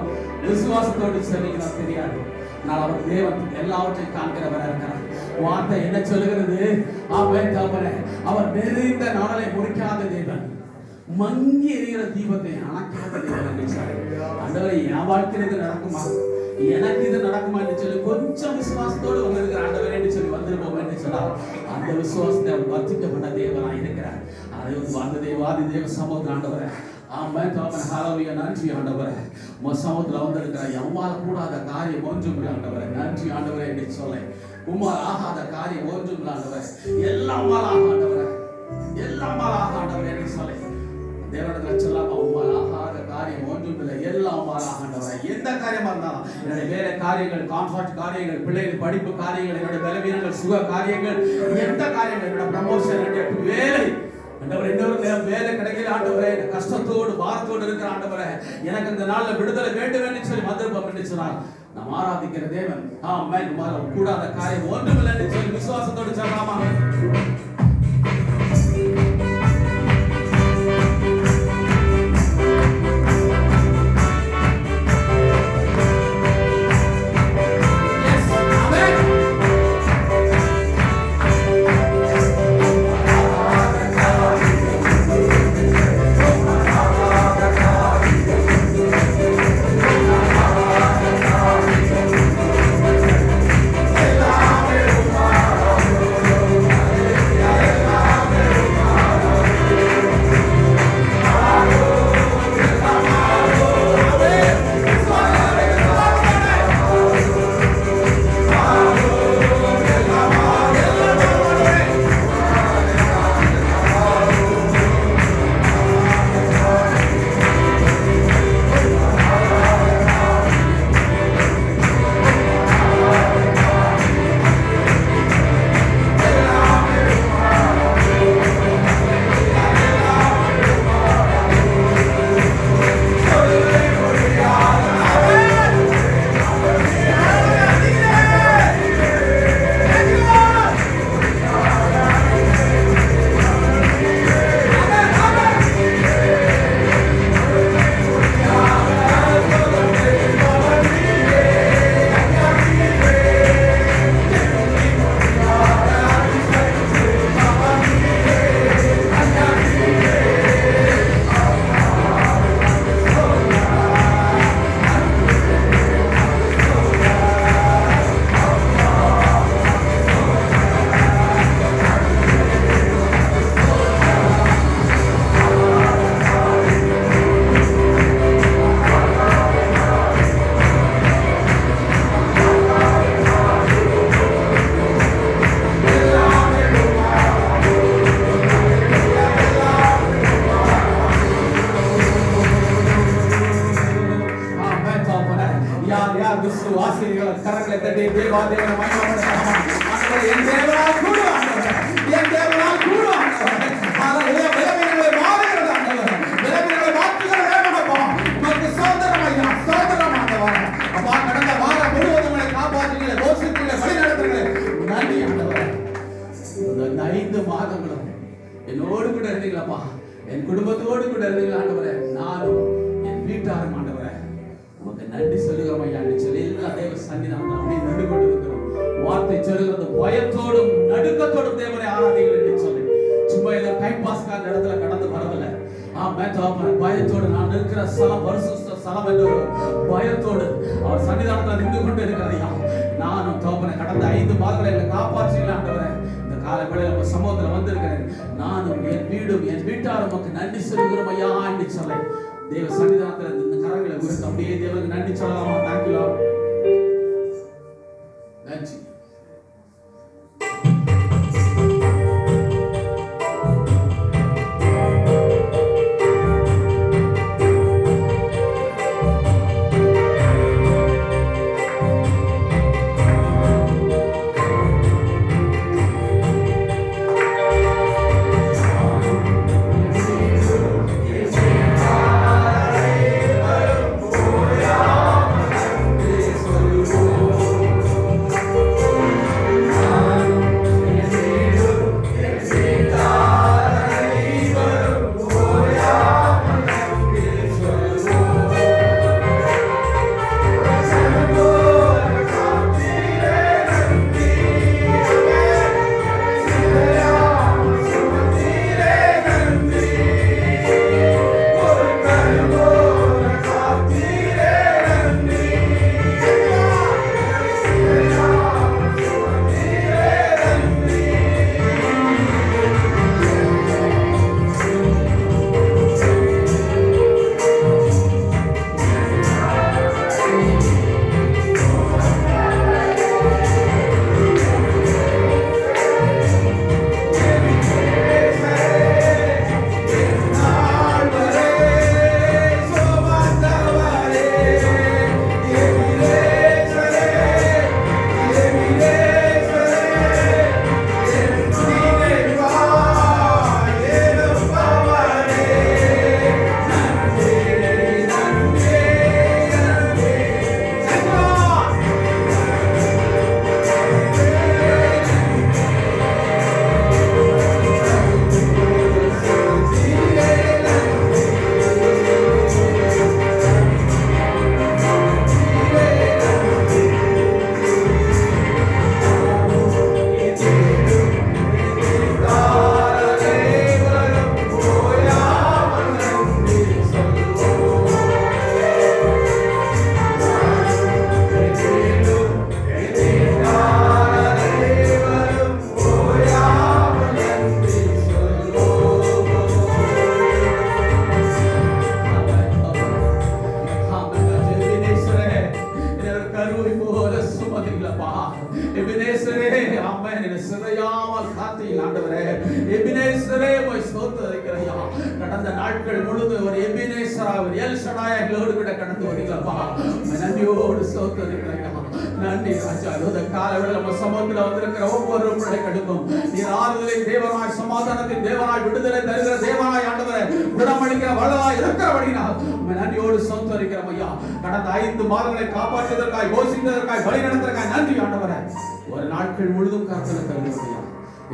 விசுவாசத்தோடு சொன்னீங்களோ தெரியாது. ஆனால் அவர் தேவன் எல்லாவற்றையும் காண்கிறவராக இருக்கிறார். வார்த்தை என்ன சொல்லுகிறது? அவர் நெறிந்த நாளை முடிக்காத தேவன், மங்கி எரிகிற தீபத்தை அணைக்காத தேவன். ஆண்டவரே, என் வாழ்க்கையில் இது நடக்குமா, எனக்கு இது நடக்குமா என்று சொல்லி கொஞ்சம் விசுவாசத்தோடு உங்களுக்கு ஆண்டவரே என்று சொல்லி வந்திருப்போம் என்று சொன்னால் அந்த விசுவாசத்தை அவர் வர்த்திக்கப்பட்ட தேவனாக இருக்கிறார். அதை அந்த தேவாதி தேவ சமூக ஆண்டவரை நன்றி ஆண்டவரே. சமுத்திரம் வந்திருக்கிற எவ்வாறு கூடாத காரியம் ஒன்றும் இல்லை ஆண்டவரே. நன்றி ஆண்டவரே என்று சொல்ல உம்மால் ஆகாத காரியம் ஒன்றும் இல்லை ஆண்டவரே. எல்லாம் ஆண்டவரே, எல்லாம் ஆண்டவரே என்று சொல்ல தேவனத்தில் சொல்லாம உம்மால் ஆகாத காரியம் ஒன்றும் இல்லை, எல்லாம் ஆண்டவரே. எந்த காரியமா இருந்தாலும் என்னுடைய வேலை காரியங்கள், கான்ட்ராக்ட் காரியங்கள், பிள்ளைகள் படிப்பு காரியங்கள், என்னுடைய பலவீனங்கள், சுக காரியங்கள், எந்த காரியங்கள், என்னோட ப்ரமோஷன், என்னுடைய வேலை ஆண்டவரே, இன்னொரு வேலை கிடைக்கல ஆண்டவரே, கஷ்டத்தோடு பாரத்தோடு இருக்கிற ஆண்டவரே, எனக்கு இந்த நாள்ல விடுதலை வேண்டும் என்று சொல்லி வந்திருப்போம் என்று சொன்னால் நாம் ஆராதிக்கிற தேவன் கூடாத காரியம் ஒன்றுமில்லை என்று சொல்லி விசுவாசத்தோடு சொல்லலாமா? கரங்களை தட்டி தேவாதேவனை மகிமைப்படுத்துவோம். ஆண்டவரே, என் தேவனால் கூடும் ஆண்டவரே, என் தேவனால் கூடும் ஆண்டவரே. ஹalleluya. விலவினங்களை மாறுகிறது ஆண்டவரே, விலவினங்களை மாற்றுகிற தேவனப்பா, உமக்கு ஸ்தோத்திரம் ஐயா, ஸ்தோத்திரம் ஆண்டவரே. அப்பா, கடந்த வாரம் முழுவதும் உங்களை காப்பாற்றுகிறீங்களே, போஷிக்கிறீங்களே, வழி நடத்துகிறீங்களே, நன்றி ஆண்டவரே. இந்த 5 மாதங்களும் என்னோடு கூட இருந்தீங்களப்பா, என் குடும்பத்தோடு கூட இருந்தீங்களா ஆண்டவரே. நானும் என் வீட்டாரும் ஆண்டவரே உமக்கு நன்றி சொல்லுகிறோம் ஐயா என்று சொல்லி எல்லா தேவ சன்னிதானம் அப்படியே நின்று கொண்டு இருக்கிறோம். வார்த்தை சொல்லுகிறது பயத்தோடும் நடுக்கத்தோடும் தேவனை ஆராதிங்கள் என்று சொல்லி சும்மா ஏதோ டைம் பாஸ்க்கான இடத்துல கடந்து வரதில்லை. பயத்தோடு நான் இருக்கிற ஸ்தலம் பரிசுத்த ஸ்தலம் என்ற பயத்தோடு அவர் சன்னிதானத்தில் நின்று கொண்டு இருக்கிறதையா. நானும் தோப்பனை கடந்த 5 மாதங்களை எங்களை காப்பாற்றீங்களா ஆண்டவரே. இந்த காலவேளையில் நம்ம சமூகத்தில் வந்திருக்கிறேன். நானும் என் வீடும் என் வீட்டாரும் உமக்கு நன்றி சொல்லுகிறோம் ஐயா என்று சொல்ல தேவ சன்னிதானத்தில் இந்த கரங்களை உயர்த்த அப்படியே தேவனுக்கு நன்றி சொல்லலாமா? Thank you Lord. நன்றி. Hey! வார்த்தையில் ஆண்டவரே எபினேசரே போய் ஸ்தோத்திரிக்கிறையா. கடந்த நாட்கள் முழுதும் ஒரு எபினேசரா ஒரு எல் ஷடாயா எங்களோடு கூட கடந்து வரீங்களப்பா. நன்றியோடு ஸ்தோத்திரிக்கிறையா. நன்றி ராஜா. அந்த காலவேளை நம்ம சமூகத்தில் வந்திருக்கிற ஒவ்வொரு பிள்ளைகளுக்கும் நீர் ஆறுதலை தேவனாய், சமாதானத்தின் தேவனாய், விடுதலை தருகிற தேவனாய் ஆண்டவரே, குணமளிக்கிற வல்லவாய் இருக்கிறபடினால் நன்றியோடு ஸ்தோத்திரிக்கிறோம் ஐயா. கடந்த 5 மாதங்களை காப்பாற்றுவதற்காய், போஷிப்பதற்காய், வழி நடத்துவதற்காய் நன்றி ஆண்டவரே. ஒரு நாட்கள் முழுதும் கர்த்தர் தருகிறோம் ஐயா.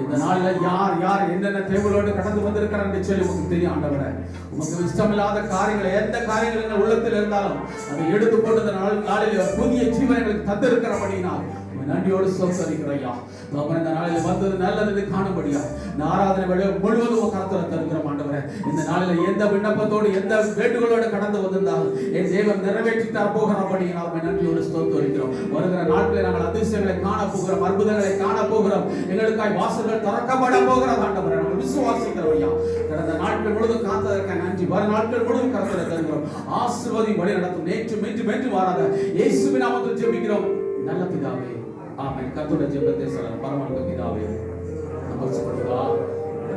இந்த நாள்ல யார் யார் என்னென்ன தேவையோடு கடந்து வந்திருக்கிறார் என்று சொல்லி உங்களுக்கு தெரியும் ஆண்டவரே. உங்களுக்கு இஷ்டமில்லாத காரியங்கள், எந்த காரியங்கள் எங்கள் உள்ளத்தில் இருந்தாலும் அதை எடுத்து போட்டு இந்த நாளில் புதிய ஜீவனைகளுக்கு தந்திருக்கிறபடினால் நன்றியோடு ஸ்தோத்திரிக்கிறோம். இந்த நாளில் வந்தது நல்லது காணும்படியா இந்த ஆராதனை முழுவதும் கர்த்தரை தருகிறோம் ஆண்டவரே. இந்த நாளில் எந்த விண்ணப்பத்தோடு எந்த வேண்டுகளோடு கடந்து வந்திருந்தாலும் என் தேவன் நிறைவேற்றிட்டார் போகிறபடியினால் நன்றியோடு ஸ்தோத்திரிக்கிறோம். வருகிற நாட்களில் நாங்கள் அதிசயங்களை காண போகிறோம், அற்புதங்களை காண போகிறோம். எங்களுக்காய் வாசல்கள் திறக்கப்பட போகிறது ஆண்டவரே. நாங்கள் விசுவாசிக்கிறோம் ஐயா. கடந்த நாட்கள் முழுவதும் காத்ததற்காக நன்றி. வரும் நாட்கள் முழுவதும் கர்த்தரை தருகிறோம். ஆசீர்வாதி வழி நடத்தும். நேற்று வாராத இயேசுவின் நாமத்தில் ஜெபிக்கிறோம் நல்ல பிதாவே, ஆமென். கர்த்தருடைய ஜெபத்தை சொல்ல பரம பிதாவே, நமஸ்காரா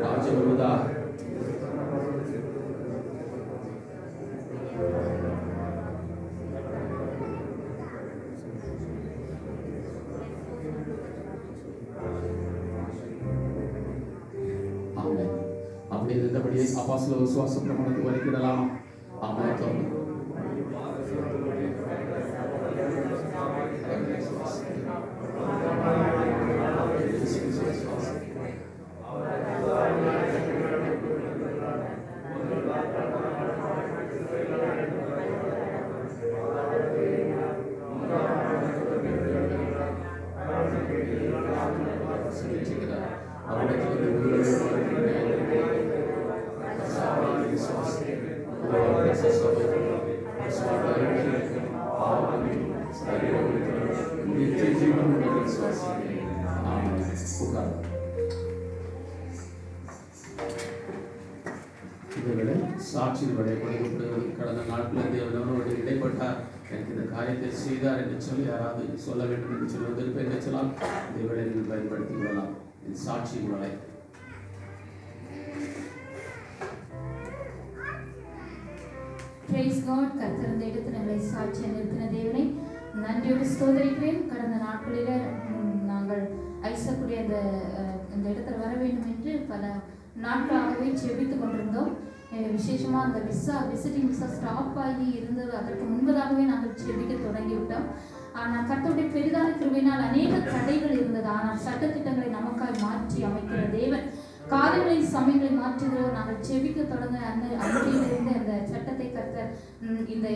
ராஜ்யம் வருவதா. ஆமென். அப்படி இருந்தபடியே அப்போஸ்தல விசுவாச பிரமாணத்தை வரைக்கிடலாம். ஆமென். சாட்சியில் கொடுக்கப்படுகிறது. கடந்த நாட்களில் தேவனோடு இடைப்பட்டார், எனக்கு இந்த காரியத்தை செய்தார் என்று சொல்லி யாராவது சொல்ல வேண்டும் என்று சொல்லி வந்திருப்பேன் என்று சொன்னால் இந்த வேலை நீங்கள் பயன்படுத்திக் கொள்ளலாம். இது சாட்சியின் வலை. Praise God. கர்த்தர் இந்த இடத்தில் எங்களை சாட்சியை நிறுத்தின தேவனை நன்றியோடு ஸ்தோத்திரிக்கிறேன். கடந்த நாட்களில் நாங்கள் ஐசக்குடைய இந்த இடத்துல வர வேண்டும் என்று பல நாட்களாகவே செபித்துக் கொண்டிருந்தோம். விசேஷமாக அந்த விசிட்டிங் விசா ஸ்டாப் ஆகி இருந்தது. அதற்கு முன்பதாகவே நாங்கள் செபிக்க தொடங்கிவிட்டோம். ஆனால் கர்த்தருடைய பெரிதான கிருபையினால் அநேக தடைகள் இருந்தது. ஆனால் சட்டத்திட்டங்களை நமக்காக மாற்றி அமைக்கிற தேவன் காரியங்களை சமயங்களை மாற்றுகிறோம். நாங்கள் செபிக்க தொடங்க அன்றையிலிருந்து அந்த சட்டத்தை கர்த்தர் இந்த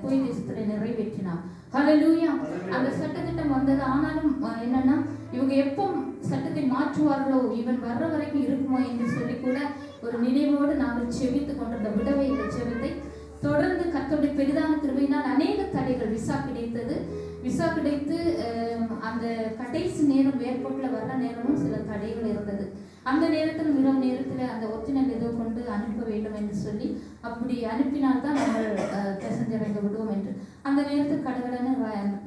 கோயில் தேசத்தில் நிறைவேற்றினார். ஹல்லேலூயா. அந்த சட்டத்திட்டம் வந்தது. ஆனாலும் என்னன்னா, இவங்க எப்போ சட்டத்தை மாற்றுவார்களோ, இவன் வர்ற வரைக்கும் இருக்குமோ என்று சொல்லி கூட ஒரு நினைவோடு நாங்கள் செபித்துக் கொண்டிருந்த விடவே இந்த செபத்தை தொடர்ந்து கர்த்தருடைய பெரிதான கிருபையினால் அநேக தடைகள். விசா கிடைத்தது. விசா கிடைத்து அந்த கடைசி நேரம் ஏர்போர்ட்ல வர்ற நேரமும் சில தடைகள் இருந்தது. அந்த நேரத்தில் இரவு நேரத்தில் அந்த ஒரிஜினல் ஏதோ கொண்டு அனுப்ப வேண்டும் என்று சொல்லி அப்படி அனுப்பினால்தான் நாங்கள் பேசஞ்சர் எங்க விடுவோம் என்று அந்த நேரத்தில் கடகடன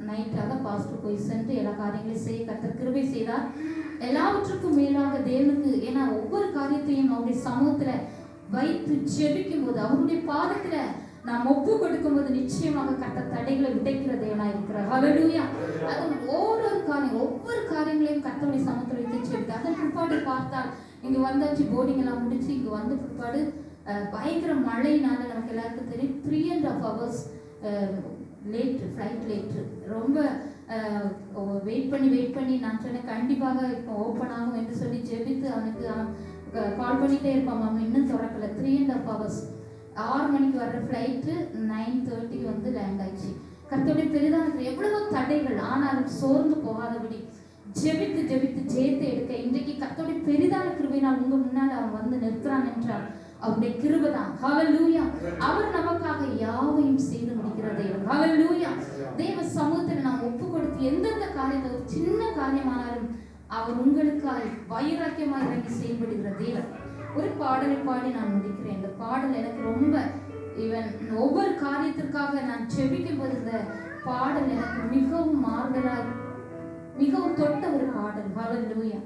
நைட்டாக பாஸ்டர் போய் சென்று எல்லா காரியங்களையும் செய்ய கர்த்தர் கிருபை செய்தார். எல்லாவற்றுக்கும் மேலாக தேவனுக்கு, ஏன்னா ஒவ்வொரு காரியத்தையும் அவருடைய சமூகத்துல வைத்து ஜெபிக்கும் போது, அவருடைய பாதத்துல நாம் ஒப்பு கொடுக்கும் போது நிச்சயமாக கர்த்தர் தடைகளை விடைக்கிற தேவனாய் இருக்கிறார். ஹல்லேலூயா. அது ஒவ்வொரு காரியங்களையும் கர்த்தருடைய சமூகத்தில் வைத்து ஜெபித்து அதன் பிற்பாடு பார்த்தால் இங்க வந்தாச்சு, போர்டிங் எல்லாம் முடிச்சு இங்க வந்த பிற்பாடு பயங்கர மழையினால நமக்கு எல்லாருக்கும் தெரியும் 3.5 hours லேட் ஃப்ளைட் லேட்டு. ரொம்ப வெயிட் பண்ணி நான் சொன்னேன் கண்டிப்பாக இப்போ ஓப்பன் ஆகும் என்று சொல்லி ஜெபித்து அவனுக்கு கால் பண்ணிட்டே இருப்பான். மாமா இன்னும் திறக்கல. 3.5 hours 6 மணிக்கு வர்ற ஃப்ளைட்டு 9:30 வந்து லேண்ட் ஆயிடுச்சு. கர்த்தருடைய பெரிதான எவ்வளவோ தடைகள், ஆனாலும் சோர்ந்து போகாதபடி ஜெபித்து ஜெயத்தை எடுக்க இன்றைக்கு கர்த்தருடைய பெரிதான கிருபையினால் உங்க முன்னால் அவன் வந்து நிற்கிறான் என்றால் அவருடைய கிருபை தான். ஹல்லேலூயா. அவர் நமக்காக யாவையும் செய்து முடிக்கிற தேவன். ஹல்லேலூயா. தேவ சமூகத்தில் நாம் ஒப்பு கொடுத்து எந்தெந்த காரியத்தை, ஒரு சின்ன காரியமானாலும் அவர் உங்களுக்காக வைராக்கியமாக இறங்கி செயல்படுகிற தேவன். ஒரு பாடலை பாடி நான் முடிக்கிறேன். இந்த பாடல் எனக்கு ரொம்ப ஒவ்வொரு காரியத்திற்காக நான் செபிக்கும் போது இந்த பாடல் எனக்கு மிகவும் மாறுதலாய், மிகவும் தொட்ட ஒரு பாடல். ஹல்லேலூயா.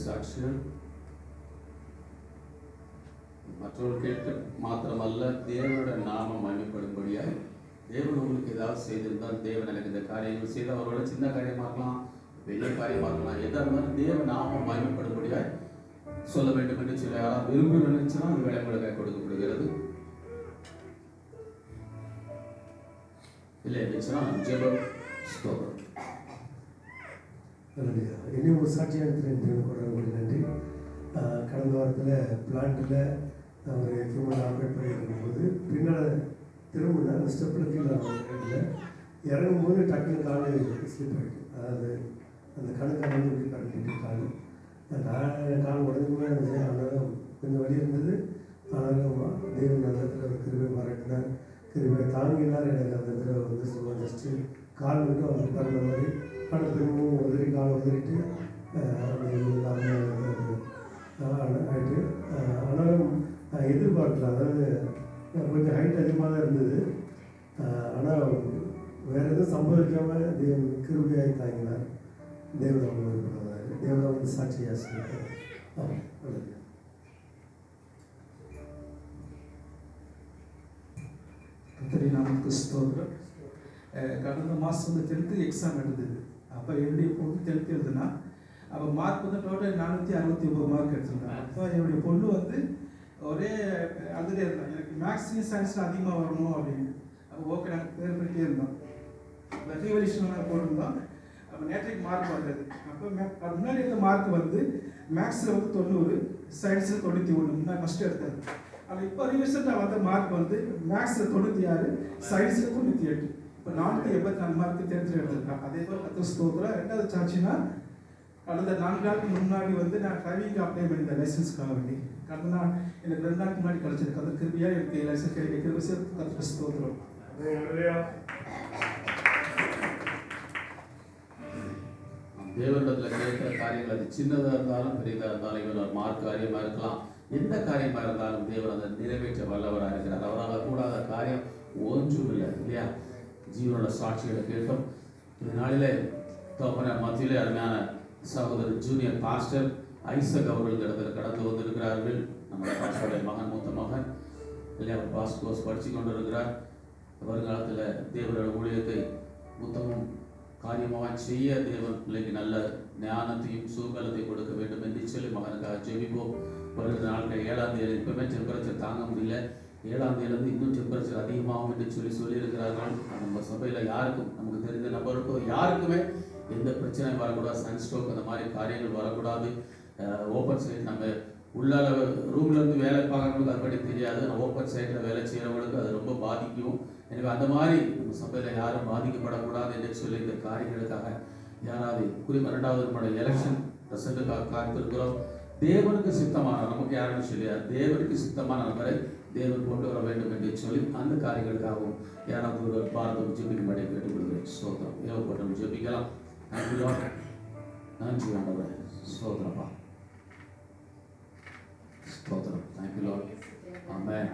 சாட்சியம் மற்றவர்களுக்கு மாத்திரமல்ல தேவனோட நாமம் மகிமைப்படும்படியாய் தேவன் உங்களுக்கு ஏதாவது செய்திருந்தால் தேவன் எனக்கு இந்த காரியங்கள் செய்து அவரோட சின்ன காரியமாக இருக்கலாம், பெரிய காரியமாக இருக்கலாம், எதாக இருந்தாலும் தேவ நாமம் மகிமைப்படும்படியாய் சொல்ல வேண்டும் என்று சில யாராவது விரும்பி நினைச்சுன்னா அது விளைமுறைக்காய் கொடுக்கப்படுகிறது. இல்லை இருந்துச்சுன்னா ஜெபம் ஸ்தோத்திரம். இன்னும் ஒரு சாட்சியாக இருக்கிறேன். நன்றி. கடந்த வாரத்தில் பிளான்ட்டில் ஒரு ஹியூமன் ஆப்ரேட் பண்ணியிருக்கும்போது பின்னால் திரும்பினா அந்த ஸ்டெப்பில் கீழே இறங்கும்போது டக்குன்னு கால் ஸ்லிப் ஆகிட்டு, அதாவது அந்த கணுக்கால் இப்படி கட்டிட்டு கால் உடனே இருந்துச்சு. ஆனாலும் கொஞ்சம் வலி இருந்தது. ஆனாலும் தேவன் அந்த இடத்துல ஒரு கிருபை பாராட்டினார், கிருபை தாங்கினார். எனக்கு அந்த இடத்துல வந்து சும்மா ஜஸ்ட்டு கால் மட்டும் அவங்க பிறந்த மாதிரி ஆனால் திரும்பவும் உதறி கால் உதறிட்டு ஆகிட்டு. ஆனாலும் எதிர்பார்க்கல, அதாவது கொஞ்சம் ஹைட் அதிகமாக தான் இருந்தது. ஆனால் வேறு எதுவும் சம்பவிக்காமல் தேவன் கிருபையாகி தாங்கினார். தேவன் அவங்க தேவன் வந்து சாட்சியாக சொல்லியிருக்கார். கர்த்தருடைய நாமத்துக்கு ஸ்தோத்திரம். கடந்த மாதம் வந்து 10th எக்ஸாம் எழுதுது. அப்போ என்னுடைய பொண்ணு 10th எழுதுனா, அப்போ மார்க் வந்து டோட்டல் 469 மார்க் எடுத்துருந்தாங்க. அப்போ என்னுடைய பொண்ணு வந்து ஒரே அதுலேயே இருந்தான், எனக்கு மேக்ஸையும் சயின்ஸில் அதிகமாக வரணும் அப்படின்னு. அப்போ ஓகே நாங்கள் பேர் பண்ணிட்டே இருந்தோம். ரெவல்யூஷன் போட்டிருந்தோம். அப்போ நேற்றைக்கு மார்க் வந்தது. அப்போ முன்னாடி இருந்த மார்க் வந்து மேக்ஸில் வந்து 90, சயின்ஸில் 91, நான் ஃபஸ்ட்டு எடுத்தது. ஆனால் இப்போ ரீசெண்டாக வந்த மார்க் வந்து மேக்ஸில் 96, சயின்ஸில் 98. இப்போ 484 மார்க்கு தெரிஞ்சு எடுத்திருக்கேன். அதே போல் கர்த்தருக்கு ஸ்தோத்திரம். ரெண்டாவது சாட்சினா, கடந்த 4 நாளுக்கு முன்னாடி வந்து நான் டிரைவிங் அப்ளை பண்ணியிருந்தேன் லைசன்ஸ்க்காக வேண்டி. கடந்த நாள் எனக்கு 2 நாளுக்கு முன்னாடி கிடச்சிது. கர்த்தர் கிருபையாக எனக்கு லைசன்ஸ் கிடைக்க கிருபை கர்த்தருக்கு ஸ்தோத்திரம். தேவனிடத்தில் கேட்கிற காரியங்கள் அது சின்னதாக இருந்தாலும் பெரியதாக இருந்தாலும் இவர் ஒரு மார்க் காரியமாக இருக்கலாம், எந்த காரியமாக இருந்தாலும் தேவன் அதை நிறைவேற்ற வல்லவராக இருக்கிறார். அவரால் கூடாத காரியம் ஒன்றும் இல்லை இல்லையா? ஜீவனோட சாட்சிகளை கேட்டோம். இந்த நாளிலே மத்தியிலே அருமையான சகோதரர் ஜூனியர் பாஸ்டர் ஐசக் அவர்கள் இடத்துல கடந்து வந்திருக்கிறார்கள். நம்ம பாஸ்டருடைய மகன், மூத்த மகன் இல்லையா, பாஸ்ட் கோர்ஸ் படித்து கொண்டு இருக்கிறார். வருங்காலத்தில் தேவனோட ஊழியத்தை புத்தகம் காரியமாக செய்ய தேவன் பிள்ளைக்கு நல்ல ஞானத்தையும் சூழ்நிலத்தையும் கொடுக்க வேண்டும் என்று சொல்லி மகனுக்காக ஜெபிப்போம். வருகிற நாட்கள் 7ஆம் தேதி இப்போவே டெம்பரேச்சர் தாங்க முடியல, 7ஆம் தேதியிலேருந்து இன்னும் டெம்பரேச்சர் அதிகமாகும் என்று சொல்லியிருக்கிறார்கள். நம்ம சபையில் யாருக்கும், நமக்கு தெரிந்த நபருக்கோ யாருக்குமே எந்த பிரச்சனையும் வரக்கூடாது, சன்ஸ்ட்ரோக் அந்த மாதிரி காரியங்கள் வரக்கூடாது. ஓப்பன் சைட் நம்ம உள்ளால ரூம்லேருந்து வேலை பார்க்குறவங்களுக்கு அது பற்றி தெரியாது, ஓப்பன் சைட்டில் வேலை செய்கிறவங்களுக்கு அது ரொம்ப பாதிக்கும். எனவே அந்த மாதிரி நம்ம சபையில் யாரும் பாதிக்கப்படக்கூடாது என்று சொல்லி இந்த காரியங்களுக்காக யாராவது குறிப்பாக 2வது நம்மளோட எலெக்ஷன் ரிசல்ட்டுக்காக காத்திருக்கிறோம். தேவனுக்கு சித்தமான, நமக்கு யாருன்னு சொல்லியா, தேவனுக்கு சித்தமான நபரை தேவன் கொண்டு வர வேண்டும் என்று சொல்லி அந்த காரியங்களுக்காகவும் யாராவது ஒரு பாரதம் ஜெபிக்கும்படி கேட்டுக்கொள்கிறேன். ஸ்தோத்திரம். ஏவப்பட்டவங்க ஜெபிக்கலாம். நன்றி நன்றி ஆண்டவரே. ஸ்தோத்திரப்பா, ஸ்தோத்திரம். Thank you Lord. ஆமென்.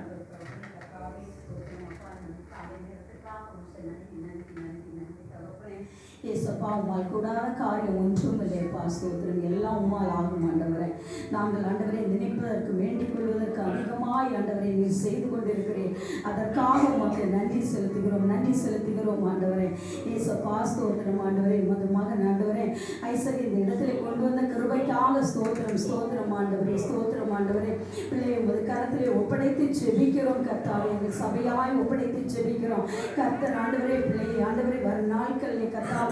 ஏசப்பா, உம்மால் கூடாத காரியம் ஒன்றும் இல்லையப்பா. ஸ்தோத்திரம். எல்லாம் உம்மால் ஆகும் ஆண்டவரே. நாங்கள் ஆண்டவரை நினைப்பதற்கு வேண்டிக் கொள்வதற்கு அதிகமாய் ஆண்டவரை நீர் செய்து கொண்டிருக்கிறேன். அதற்காக உமக்கு நன்றி செலுத்துகிறோம், நன்றி செலுத்துகிறோம் ஆண்டவரே. ஏசப்பா, ஸ்தோத்திரம் ஆண்டவரே. உமது மகன் ஆண்டவரே ஐசக் இந்த இடத்துல கொண்டு வந்த கிருபைக்காக ஸ்தோத்திரம், ஸ்தோத்திரம் ஆண்டவரே, ஸ்தோத்திரம் ஆண்டவரே. பிள்ளையை உமது கரத்திலே ஒப்படைத்து ஜெபிக்கிறோம் கர்த்தாவே. எங்கள் சபையாய் ஒப்படைத்து ஜெபிக்கிறோம் கர்த்தர் ஆண்டவரே. பிள்ளையை ஆண்டவரே வரும் நாட்களிலே கர்த்தாவே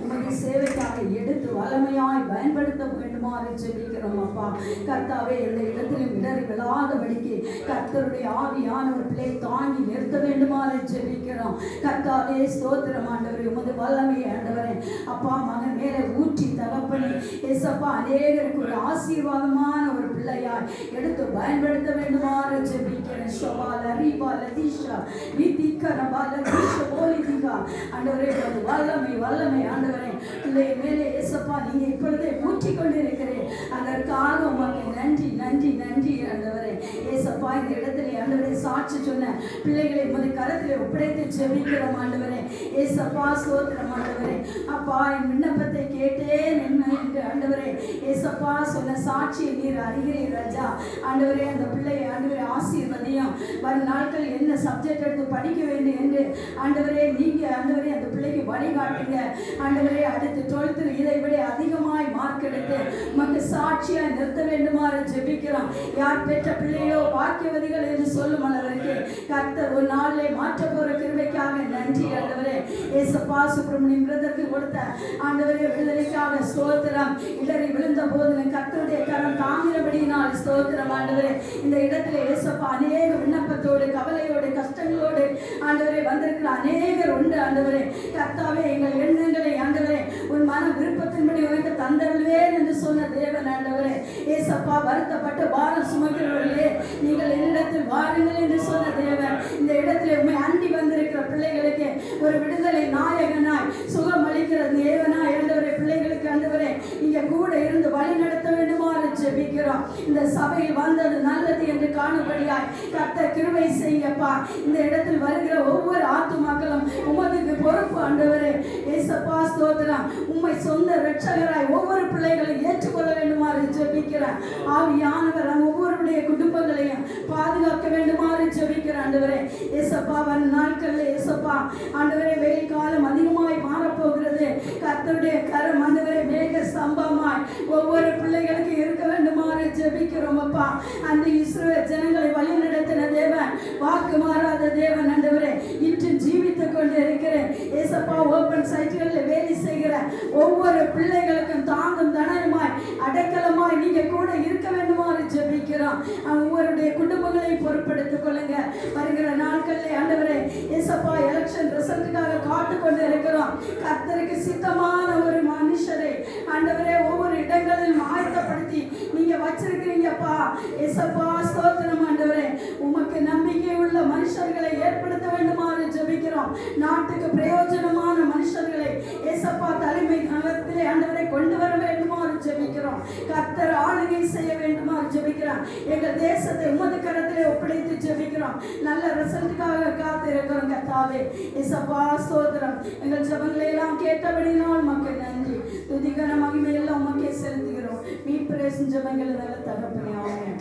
உமது சேவைக்காக எடுத்து வல்லமையாய் பயன்படுத்த வேண்டுமாறு ஜெபிக்கிறோம் அப்பா. கர்த்தாவே, எந்த இடத்திலும் இடறி விழாதபடிக்கு கர்த்தருடைய ஆவியானவர் பிள்ளை தாங்கி நிறுத்த வேண்டுமாறு ஜெபிக்கிறோம் கர்த்தாவே. ஸ்தோத்திரம் ஆண்டவரே. உமது வல்லமை ஆண்டவரே அப்பா மகன் மேலே ஊற்றி தகப்பனே ஏசப்பா அநேகருக்கு ஒரு ஆசீர்வாதமான ஒரு பிள்ளையாய் எடுத்து பயன்படுத்த வேண்டுமாறு ஜெபிக்கிறேன். ஷபால ரீபால தீஷா விதிக்கர பால தீஷா போலிதிகா ஆண்டவரே உமது வல்லமை வல்லமை ஆண்டவரே பிள்ளை மேலே ஏசப்பா நீங்க இப்பொழுதே ஊற்றி கொண்டிருக்கிறேன். அதற்காக உமக்கு நன்றி நன்றி நன்றி ஆண்டவரே. ஏசப்பா இந்த இடத்துல ஆண்டவரே சாட்சி சொன்ன பிள்ளைகளை உமது கரத்திலே ஒப்படைத்து ஜெபிக்கிறோம் ஆண்டவரே. ஏசப்பா, ஸ்தோத்திரம் ஆண்டவரே. அப்பா, என் விண்ணப்பத்தை கேட்டேன் என்று ஆண்டவரே ஏசப்பா சொன்ன சாட்சியை நீர் அறிகிறீர் ராஜா. ஆண்டவரே அந்த பிள்ளையை ஆண்டவரே ஆசீர்வதியும். வரும் நாட்கள் என்ன சப்ஜெக்ட் எடுத்து படிக்க வேண்டும் என்று ஆண்டவரே நீங்க ஆண்டவரே அந்த பிள்ளைக்கு வழிகாட்டுங்க ஆண்டவரே. அடுத்து 12th இதை விட அதிகமாய் மார்க் எடுத்து உமக்கு சாட்சியாய் நிறுத்த வேண்டுமாறு ஜெபிக்கிறோம். யார் பெற்ற பிள்ளையோ பாக்கியவதிகள் என்று சொல்லும் அளவிற்கு கர்த்தர் ஒரு நாளிலே மாற்ற போற கிருபைக்காக நன்றி ஆண்டவரே. ஏசப்பா, சுப்பிரமணியம் பிரதருக்கு கொடுத்த ஆண்டவரே விடுதலைக்காக ஸ்தோத்திரம். இடறி விழுந்த போதிலும் கர்த்தருடைய கரம் தாங்கிறபடியினால் ஸ்தோத்திரம் ஆண்டவரே. இந்த இடத்துல ஏசப்பா அநேக விண்ணப்பத்தோடு கவலையோடு கஷ்டங்களோடு ஆண்டவரே வந்திருக்கிற அநேகர் உண்டு ஆண்டவரே. கர்த்தாவே, எங்கள் எண்ணங்களை ஆண்டவரே உன் மன விருப்பத்தின்படி உனக்கு தந்தருள்வேன் என்று சொன்ன தேவன் ஆண்டவரே. ஏசப்பா, வருத்தப்பட்ட பாரம் சுமக்கிறவர்களே நீங்கள் என்னிடத்தில் வாருங்கள் என்று சொன்ன தேவன். இந்த இடத்துல உண்மை அண்டி வந்திருக்கிற பிள்ளைகளுக்கு ஒரு விடுதலை நாயகனாய் சுகம் அளிக்கிற தேவனாய் ஆண்டவரே பிள்ளைகளுக்கு ஆண்டவரே இங்க கூட இருந்து வழி நடத்த வேண்டுமாறு ஜெபிக்கிறோம். இந்த சபையில் வந்தது நல்லது என்று காணும்படியாய் கர்த்தர் கிருபை செய்யப்பா. இந்த இடத்தில் வருகிற ஒவ்வொரு ஆத்துமாக்களும் உமதுக்கு பொறுப்பு ஆண்டவரே. ஏசப்பா, ஸ்தோத்திரம். உம்மை சொந்த இரட்சகராய் ஒவ்வொரு பிள்ளைகளையும் ஏற்றுக்கொள்ள வேண்டுமாறு ஜெபிக்கிறேன். ஆவியானவர் ஒவ்வொருடைய குடும்பங்களையும் பாதுகாக்க வேண்டுமாறு ஜெபிக்கிறேன் ஆண்டவரே. ஏசப்பா, வரும் நாட்களில் ஏசப்பா ஆண்டவரே வெயில் காலம் அதிகமாய் மாறப்போகிறது. கர்த்தருடைய கரம் ஆண்டவரே மேக ஸ்தம்பமாய் ஒவ்வொரு பிள்ளைகளுக்கு இருக்க வேண்டுமாறு ஜெபிக்கிறோம் அப்பா. அந்த இஸ்ரவேல் ஜனங்களை வழி நடத்தின தேவன், வாக்கு மாறாத தேவன் ஆண்டவரே இன்று ஜீவித்துக் கொண்டு இருக்கிறேன். ஏசப்பா, ஓப்பன் சைட்டுகளில் வேலை செய்கிற ஒவ்வொரு பிள்ளைகளுக்கும் தாங்கும் தனமாய் அடைக்கலமாய் நீங்க கூட இருக்க வேண்டுமாறு ஜெபிக்கிறோம். ஒவ்வொருடைய குடும்பங்களை பொறுப்படுத்திக் கொள்ளுங்க. வருகிற நாட்களில் ஆண்டவரே ஏசப்பா எலெக்ஷன் ரிசல்ட்டுக்காக காத்து கொண்டு இருக்கிறோம். கர்த்தருக்கு சித்தமான ஒரு மனுஷரை ஆண்டவரே ஒவ்வொரு இடங்களில் ஆயத்தப்படுத்தி நீங்க வச்சிருக்கிறீங்கப்பா. ஏசப்பா ஸ்தோத்திரம் ஆண்டவரே. உமக்கு நம்பிக்கை உள்ள மனுஷர்களை ஏற்படுத்த வேண்டுமாறு ஜெபிக்கிறோம். நாட்டுக்கு பிரயோஜனமான மனுஷர்களை ஏசப்பா தலைமை நகரத்திலே ஆண்டவரை கொண்டு வர வேண்டுமாறு ஜெபிக்கிறோம். கர்த்தர் ஆளுகை செய்ய வேண்டுமாறு ஜெபிக்கிறோம். எங்கள் தேசத்தை உமது கரத்திலே ஒப்படைத்து ஜெபிக்கிறோம். நல்ல ரிசல்ட்டுக்காக காத்து இருக்கிறோம் கர்த்தாவே. ஏசப்பா ஸ்தோத்திரம். எங்கள் ஜெபங்களை எல்லாம் கேட்டபடினால் மக்கள் நன்றி. துதிகர மகிமை எல்லாம் உமக்கே செலுத்துகிறோம். மீட்பரே ஜெபங்களை நல்ல தகப்பனே. ஆமென்.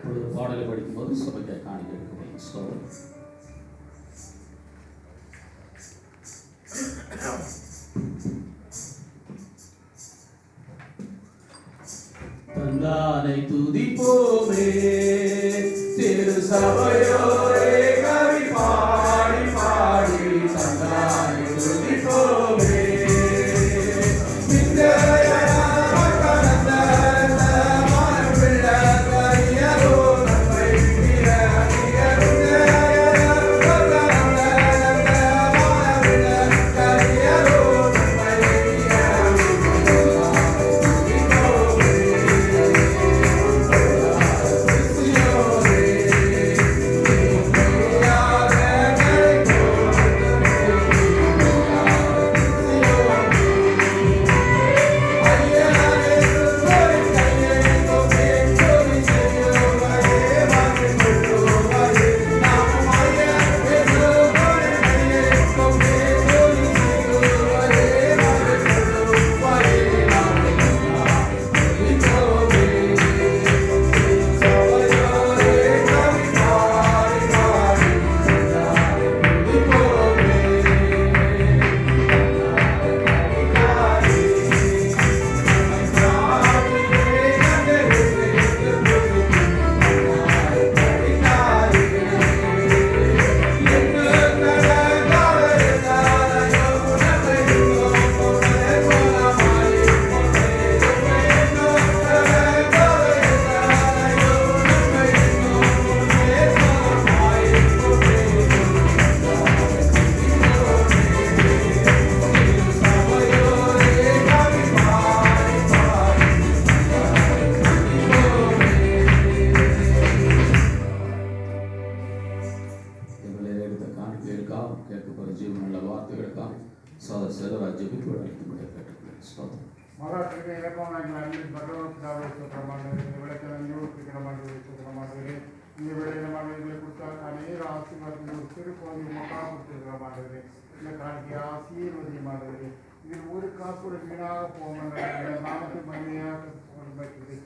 ஒரு பாடலை படிக்கும்போது சபையை காணிக்க எடுக்கணும். ஸ்தோத்திரம். தந்தானை துதிப்போமே திரு சபையோரே கவி பாடி பாடி தந்தானை துதிப்போமே. மகாத்மிக இறக்கமாக அன்பின் பகவத்காவை சுற்றமானது விளக்கிழமையோடு சுற்றமானது இந்த விளையிடமானவர்களை கொடுத்தால் அநேக ஆசீர்வாதத்தில் ஒரு சிறு பகுதி மக்காப்படுத்துகிறமானது இந்த காணிக்கை ஆசீர்வதியமானது. இதில் ஒரு காப்போடு வீணாக போகின்ற நாமத்தை மகிமையாக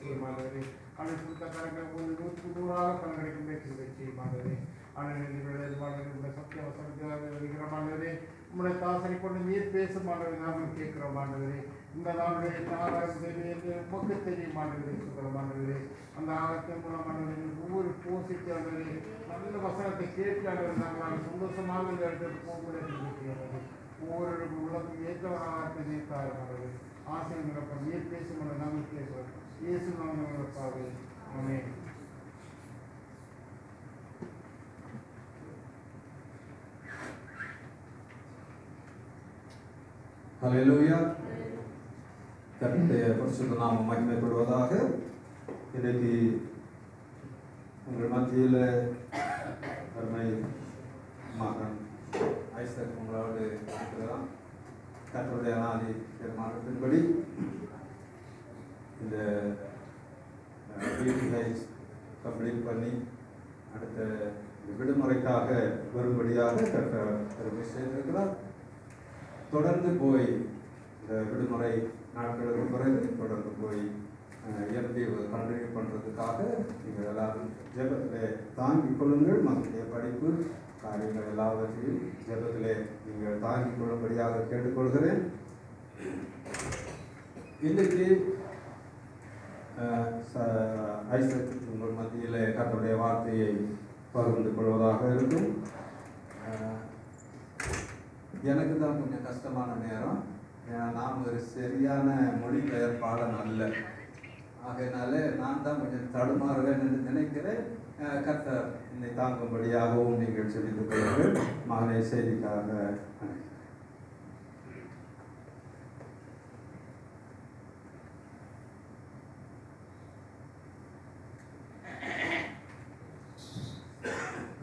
செய்யமானது. அதை கொடுத்த கணக்கில் ஒரு 100 பணம் கிடைக்கும் செய்யமானது. ஆனால் இந்த விளையாடுமானது இந்த சத்திய வசனத்தியாக வருகிறமானது. உங்களுடைய தாசனை கொண்டு நீர் பேசுமானது நாங்கள் கேட்கிறோமானது. இந்த நாளுடைய தாராளம் உமக்கு தெரியுமானது சுதரமானது. அந்த ஆழத்தின் மூலமானது ஒவ்வொரு போசிக்கானது நல்ல வசனத்தை கேட்டு நாங்கள் சந்தோஷமாக இந்த இடத்துக்கு போகும்போது ஒவ்வொரு உலகம் ஏற்றவராக நீர்த்தாரமானது. ஆசைங்கிறப்ப நீர் பேசுமானது நாங்கள் கேட்கிறோம். இயேசு நாமப்பாவே ஆமென். ஹல்லேலூயா. கர்த்தருடைய பரிசுத்த நாமம் மகிமைப்படுவதாக. இன்றைக்கு உங்கள் மத்தியில் அருமை மகன் ஐசக் உங்களோடு இருக்கிறான். கர்த்தருடைய அனாதி தீர்மானத்தின்படி இந்த டியூட்டிகளை கம்ப்ளீட் பண்ணி அடுத்த விடுமுறைக்காக வரும்படியாக கர்த்தர் பெருமை செய்திருக்கிறார். தொடர்ந்து போய் இந்த விடுமுறை நாட்களுக்கு பிறகு தொடர்ந்து போய் இயற்கையை கண்டினியூ பண்ணுறதுக்காக நீங்கள் எல்லாரும் ஜெபத்திலே தாங்கிக் கொள்ளுங்கள். மக்களுடைய படிப்பு காரியங்கள் எல்லாவற்றையும் ஜெபத்திலே நீங்கள் தாங்கிக் கொள்ளும்படியாக கேட்டுக்கொள்கிறேன். இன்றைக்கு ஐசக் உங்கள் மத்தியில் கர்த்தருடைய வார்த்தையை பகிர்ந்து கொள்வதாக இருக்கும். எனக்கு தான் கொஞ்சம் கஷ்டமான நேரம். ஏன்னா நான் ஒரு சரியான மொழிபெயர்ப்பாளன் அல்ல. ஆகையினால நான் தான் கொஞ்சம் தடுமாறுவேன் என்று நினைக்கிறேன். கர்த்தர் என்னை தாங்கும்படியாகவும் நீங்கள் சொல்லிக் கொள்ளுங்கள். மகனை செய்திக்காக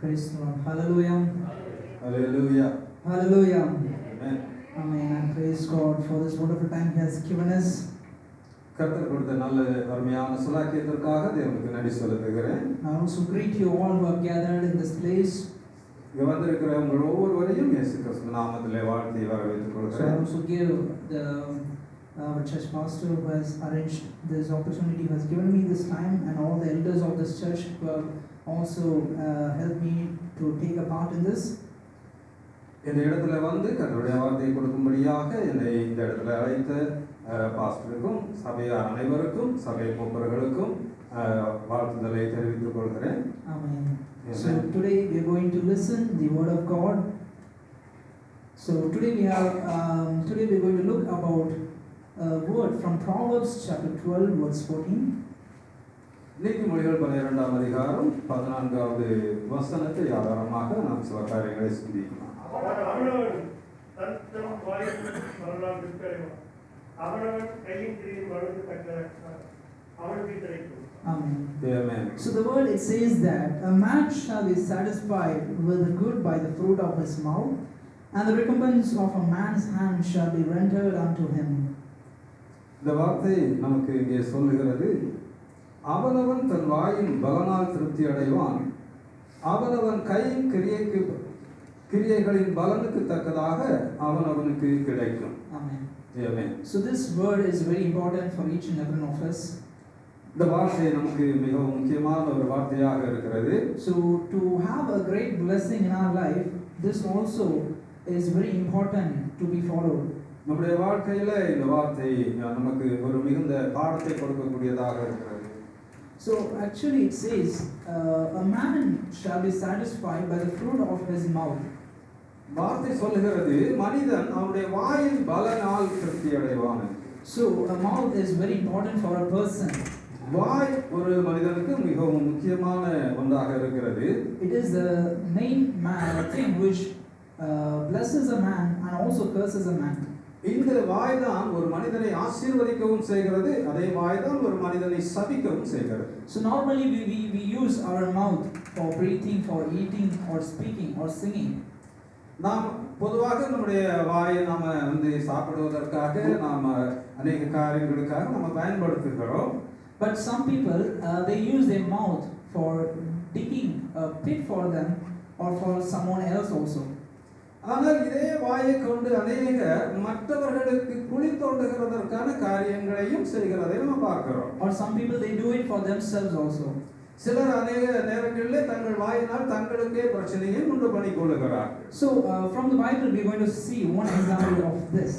Praise the Lord. Hallelujah. Hallelujah. Hallelujah. Amen. Amen. And praise God for this wonderful time He has given us. கர்த்தர் கொடுத்த நல்ல அருமையான சுலாக்கியத்திற்காக தேவனுக்கு நன்றி செலுத்துகிறேன். I also greet you all who have gathered in this place. இங்க வந்திருக்கிற உங்கள் ஒவ்வொருவரையும் இயேசு கிறிஸ்து நாமத்திலே வாழ்த்தி வரவேற்றுக் So I கொள்கிறேன். also give our church pastor who has arranged this opportunity, who has given me this time, and all the elders of this church who have also helped me to take a part in this. இந்த இடத்துல வந்து கர்த்தருடைய வார்த்தையை கொடுக்கும்படியாக என்னை இந்த இடத்துல அழைத்த பாஸ்டருக்கும் சபையார் அனைவருக்கும் சபை மூப்பர்களுக்கும் வாழ்த்துதலை தெரிவித்துக் கொள்கிறேன். Amen. So today we are going to listen the word of God. So today we are going to look about a word from Proverbs chapter 12 verse 14. நீதிமொழிகள் 12ஆம் அதிகாரம் 14வது வசனத்தை ஆதாரமாக நாம் சில காரியங்களை சிந்திக்கலாம். அவனவன் தன் வாயின் வரலாறு இருக்கிறான். அவனவன் கையின் கிரியை வளர்ந்து கட்ட அவனுக்கு கிடைக்கும். Amen. Amen. So the word it says that a man shall be satisfied with the good by the fruit of his mouth, and the recompense of a man's hand shall be rendered unto him. இந்த வார்த்தை நமக்கு இங்கே சொல்லுகிறது, அவனவன் தன் வாயின் பலனால் திருப்தி அடைவான், அவனவன் கையின் கிரியைகளின் பலனுக்கு தக்கதாக அவனவனுக்கு கிடைக்கும். Amen. Amen. So this word is very important for each and every one of us. இந்த வார்த்தை நமக்கு மிகவும் முக்கியமான ஒரு வார்த்தையாக இருக்கிறது. So to have a great blessing in our life, this also is very important to be followed. நம்முடைய வாழ்க்கையில இந்த வார்த்தை நமக்கு ஒரு மிகுந்த பாடத்தை கொடுக்கக்கூடியதாக இருக்கிறது. So actually it says, a man shall be satisfied by the fruit of his mouth. வார்த்தை சொல்லுகிறது, மனிதன் அவனுடைய வாயின் பலனால் திருப்தி அடைவான். So a mouth is very important for a person. வாய் ஒரு மனிதனுக்கு மிகவும் முக்கியமான ஒன்றாக இருக்கிறது. It is the main thing which blesses a man and also curses a man. இந்த வாய் தான் ஒரு மனிதனை ஆசீர்வதிக்கவும் செய்கிறது, அதே வாய் தான் ஒரு மனிதனை சபிக்கவும் செய்கிறது. So normally we use our mouth for breathing, for eating, or speaking, or singing. நாம் பொதுவாக நம்முடைய வாயை நாம சாப்பிடுவதற்காக நாம அநேக காரியங்களுக்காக நம்ம பயன்படுத்துகிறோம். But some people they use their mouth for digging a pit for them or for someone else also. ஆனால் இதே வாயை கொண்டு அநேக மற்றவர்களுக்கு குழி தோண்டுகிறதற்கான காரியங்களையும் செய்கிறதை நம்ம பார்க்கிறோம். Or some people they do it for themselves also. சிலர் அநேக நேரங்களில் தங்கள் வாயினால் தங்களுக்கே பிரச்சனையை உண்டு பண்ணி கொள்ளுகிறார்கள். So from the Bible we are going to see one example of this.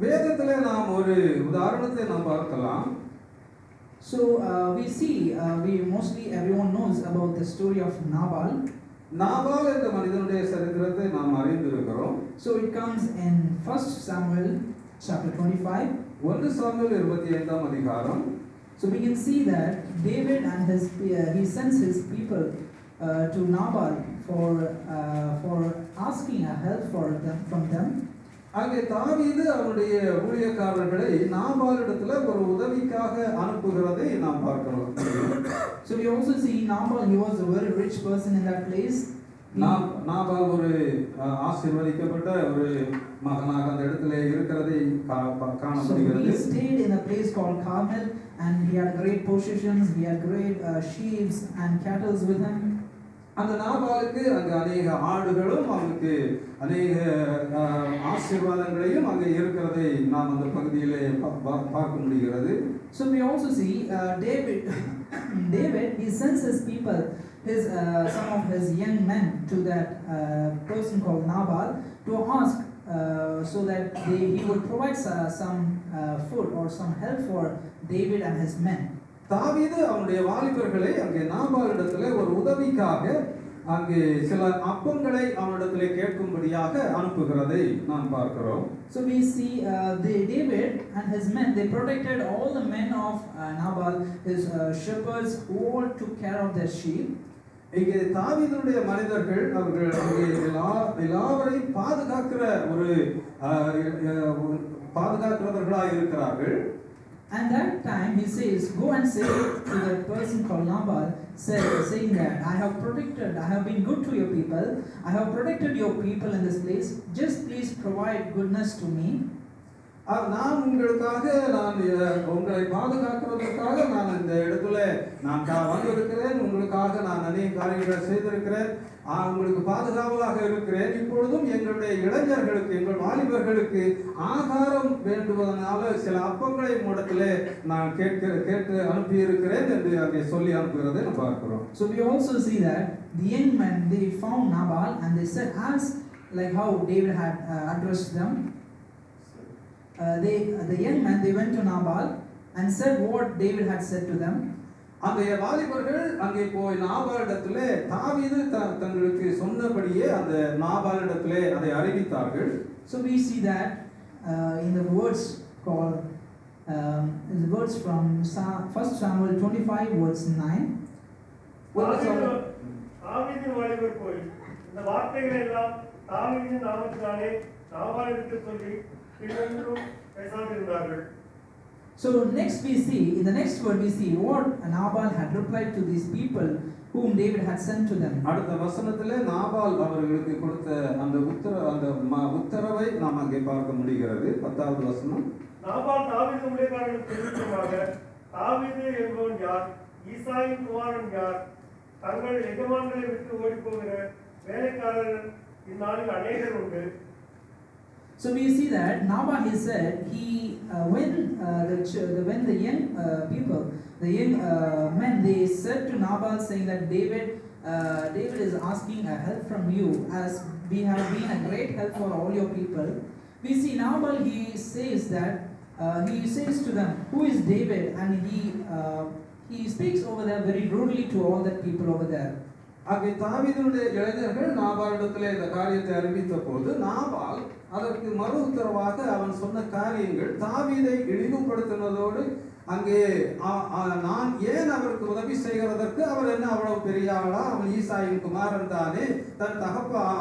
வேதத்திலே நாம் ஒரு உதாரணத்தை நாம் பார்க்கலாம். So we see we mostly everyone knows about the story of Nabal. Nabal என்ற மனிதனுடைய சரித்திரத்தை நாம் அறிந்திருக்கிறோம். So it comes in 1 Samuel chapter 25. 1 Samuel 25ஆம் அதிகாரம். So we can see that David and he sends his people to Nabal for asking a help from them. அங்கே தாவீது அவருடைய ஊழியக்காரர்களை நாபாலிடத்துல ஒரு உதவிக்காக அனுப்புகிறதை நாம் பார்க்கிறோம். So we also see Nabal, he was a very rich person in that place. Nabal ஒரு ஆசீர்வதிக்கப்பட்ட ஒரு மகனாக அந்த இடத்துல இருக்கிறதை காண முடிகிறது. So he stayed in a place called Carmel and he had great possessions, he had great sheep and cattle with him. அந்த நாபாலுக்கு அங்கே அநேக ஆடுகளும் அவனுக்கு அநேக ஆசீர்வாதங்களையும் அங்கே இருக்கிறதை நாம் அந்த பகுதியிலே பார்க்க முடிகிறது. So we also see David he sends his people, some of his young men to that person called Nabal to ask so that he would provide some food or some help for David and his men. தாவீது அவனுடைய வாலிபர்களை அங்கே நாபாலிடத்துல ஒரு உதவிக்காக அங்கே சில அப்பங்களை அவனிடத்திலே கேட்கும்படியாக அனுப்புகிறதை நாம் பார்க்கிறோம். So we see David and his men, they protected all the men of Nabal, his shepherds, who all took care of their sheep. இங்கே தாவீதுடைய மனிதர்கள் அவர்கள் அங்கே எல்லாவரையும் பாதுகாக்கிற ஒரு பாதுகாக்கிறவர்களாக இருக்கிறார்கள். And that time he says, go and say to that person called Nabal, saying that I have been good to your people, I have protected your people in this place, just please provide goodness to me. நான் உங்களுக்காக உங்களை பாதுகாக்கிறதற்காக நான் இந்த இடத்துல நான் வந்திருக்கிறேன், உங்களுக்காக நான் அநேக காரியங்களை செய்திருக்கிறேன், உங்களுக்கு பாதுகாவலாக இருக்கிறேன். இப்பொழுதும் எங்களுடைய இளைஞர்களுக்கு, எங்கள் வாலிபர்களுக்கு ஆகாரம் வேண்டுவதனால சில அப்பங்களை இடத்துல நான் கேட்டு அனுப்பி இருக்கிறேன் என்று அங்கே சொல்லி அனுப்புகிறதை நாம் பார்க்கிறோம். So we also see that the young men, they found Nabal and they said, as like how David had addressed them. The young men, they went to Nabal and said what David had said to them. அந்த வாலிபர்கள் அங்கே போய் நாபாலிடத்திலே தாவீது தங்களுக்கு சொன்னபடியே அந்த நாபாலிடத்திலே அதை அறிவித்தார்கள். So we see that in the words called the words from 1 Samuel 25 verse 9. தாவீதின் வாலிபர் போய் இந்த வார்த்தைகளை எல்லாம் தாவீதின் நாமத்தினாலே நாபாலுக்கு சொல்லி பின்னொன்றும் பேசாதிருந்தார்கள். So next we see, in the next word we see what Nabal had replied to these people whom David had sent to them. அடுத்த வசனத்திலே நாபால் அவர்களுக்கு கொடுத்த அந்த உத்தரவை நாம் அங்கே பார்க்க முடிகிறது. 10வது வசனம். நாபால் தாவீது ஊழியக்காரர்களுக்கு விருப்பமாக, தாவீது என்பவன் யார், ஈசாயின் குமாரன் யார், தங்கள் எஜமான்களை விட்டு ஓடி போகிற வேலைக்காரர்கள் இந்நாளில் அநேகர் உண்டு. So we see that Nabal, he said, when the young people, the young men, they said to Nabal saying that David is asking a help from you, as we have been a great help for all your people. We see Nabal, he says to them, who is David? And he speaks over there very rudely to all the people over there. அங்கே தாவீதுடைய இளைஞர்கள் நாபாலிடத்திலே இந்த காரியத்தை அறிவித்த போது நாபால் அதற்கு மறு உத்தரவாக அவன் சொன்ன காரியங்கள் தாவீதை இழிவுபடுத்தினதோடு அங்கே நான் ஏன் அவருக்கு உதவி செய்கிறதற்கு, அவர் என்ன அவ்வளவு பெரிய ஆளா, அவன் ஈசாயின் குமாரன் தானே, தன்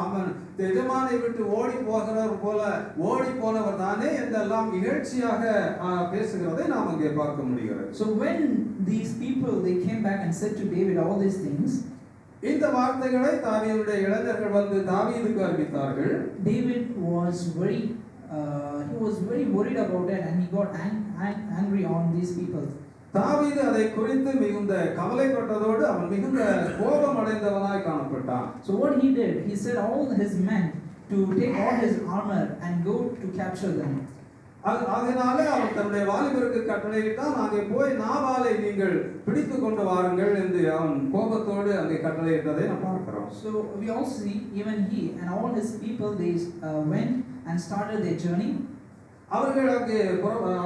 அவன் எஜமானை விட்டு ஓடி போகிறவர் போல ஓடி போனவர் தானே என்றெல்லாம் இகழ்ச்சியாக பேசுகிறதை நாம் அங்கே பார்க்க முடிகிறது. So when these people, they came back and said to David all these things, இந்த வார்த்தைகளை தாவீதுடைய இளைஞர்கள் வந்து தாவீதுக்கு அறிவித்தார்கள். David was very worried about it, and he got angry on these people. தாவீது அதை குறித்து மிகுந்த கவலைப்பட்டதோடு அவன் மிகுந்த கோபம் அடைந்தவனாய் காணப்பட்டான். So what he did, he said all his men to take all his armor and go to capture them. அதனாலே அவன் தன்னுடைய வாலிபருக்கு கட்டளையிட்டான், அங்கே போய் நாபாலை நீங்கள் பிடித்து கொண்டு வாருங்கள் என்று அவன் கோபத்தோடு அங்கே கட்டளையிட்டதை நாம் பார்க்கிறோம். So we also see even he and all his people, they went and started their journey. அவர்கள் அங்கே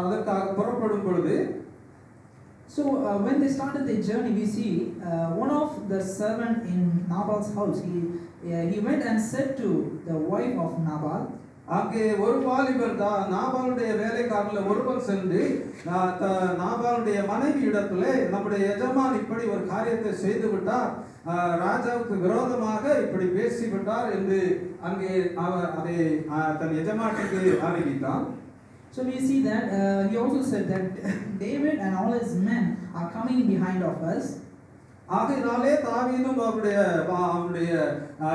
அதற்காக புறப்படும் பொழுது, so when they started their journey, we see one of the servant in Nabal's house, he went and said to the wife of Nabal, அங்கே ஒரு வாலிபர் நாபாலுடைய வேலைக்காரர்ல ஒருவர் சென்று நாபாலுடைய மனைவி இடத்துல நம்முடைய எஜமான் இப்படி ஒரு காரியத்தை செய்து விட்டார், ராஜாவுக்கு விரோதமாக இப்படி பேசிவிட்டார் என்று அங்கே அதை தன் எஜமானுக்கு அறிவித்தான். So we see that he also said that David and all his men are coming behind of us. ஆகையினாலே தாவீதும் அவருடைய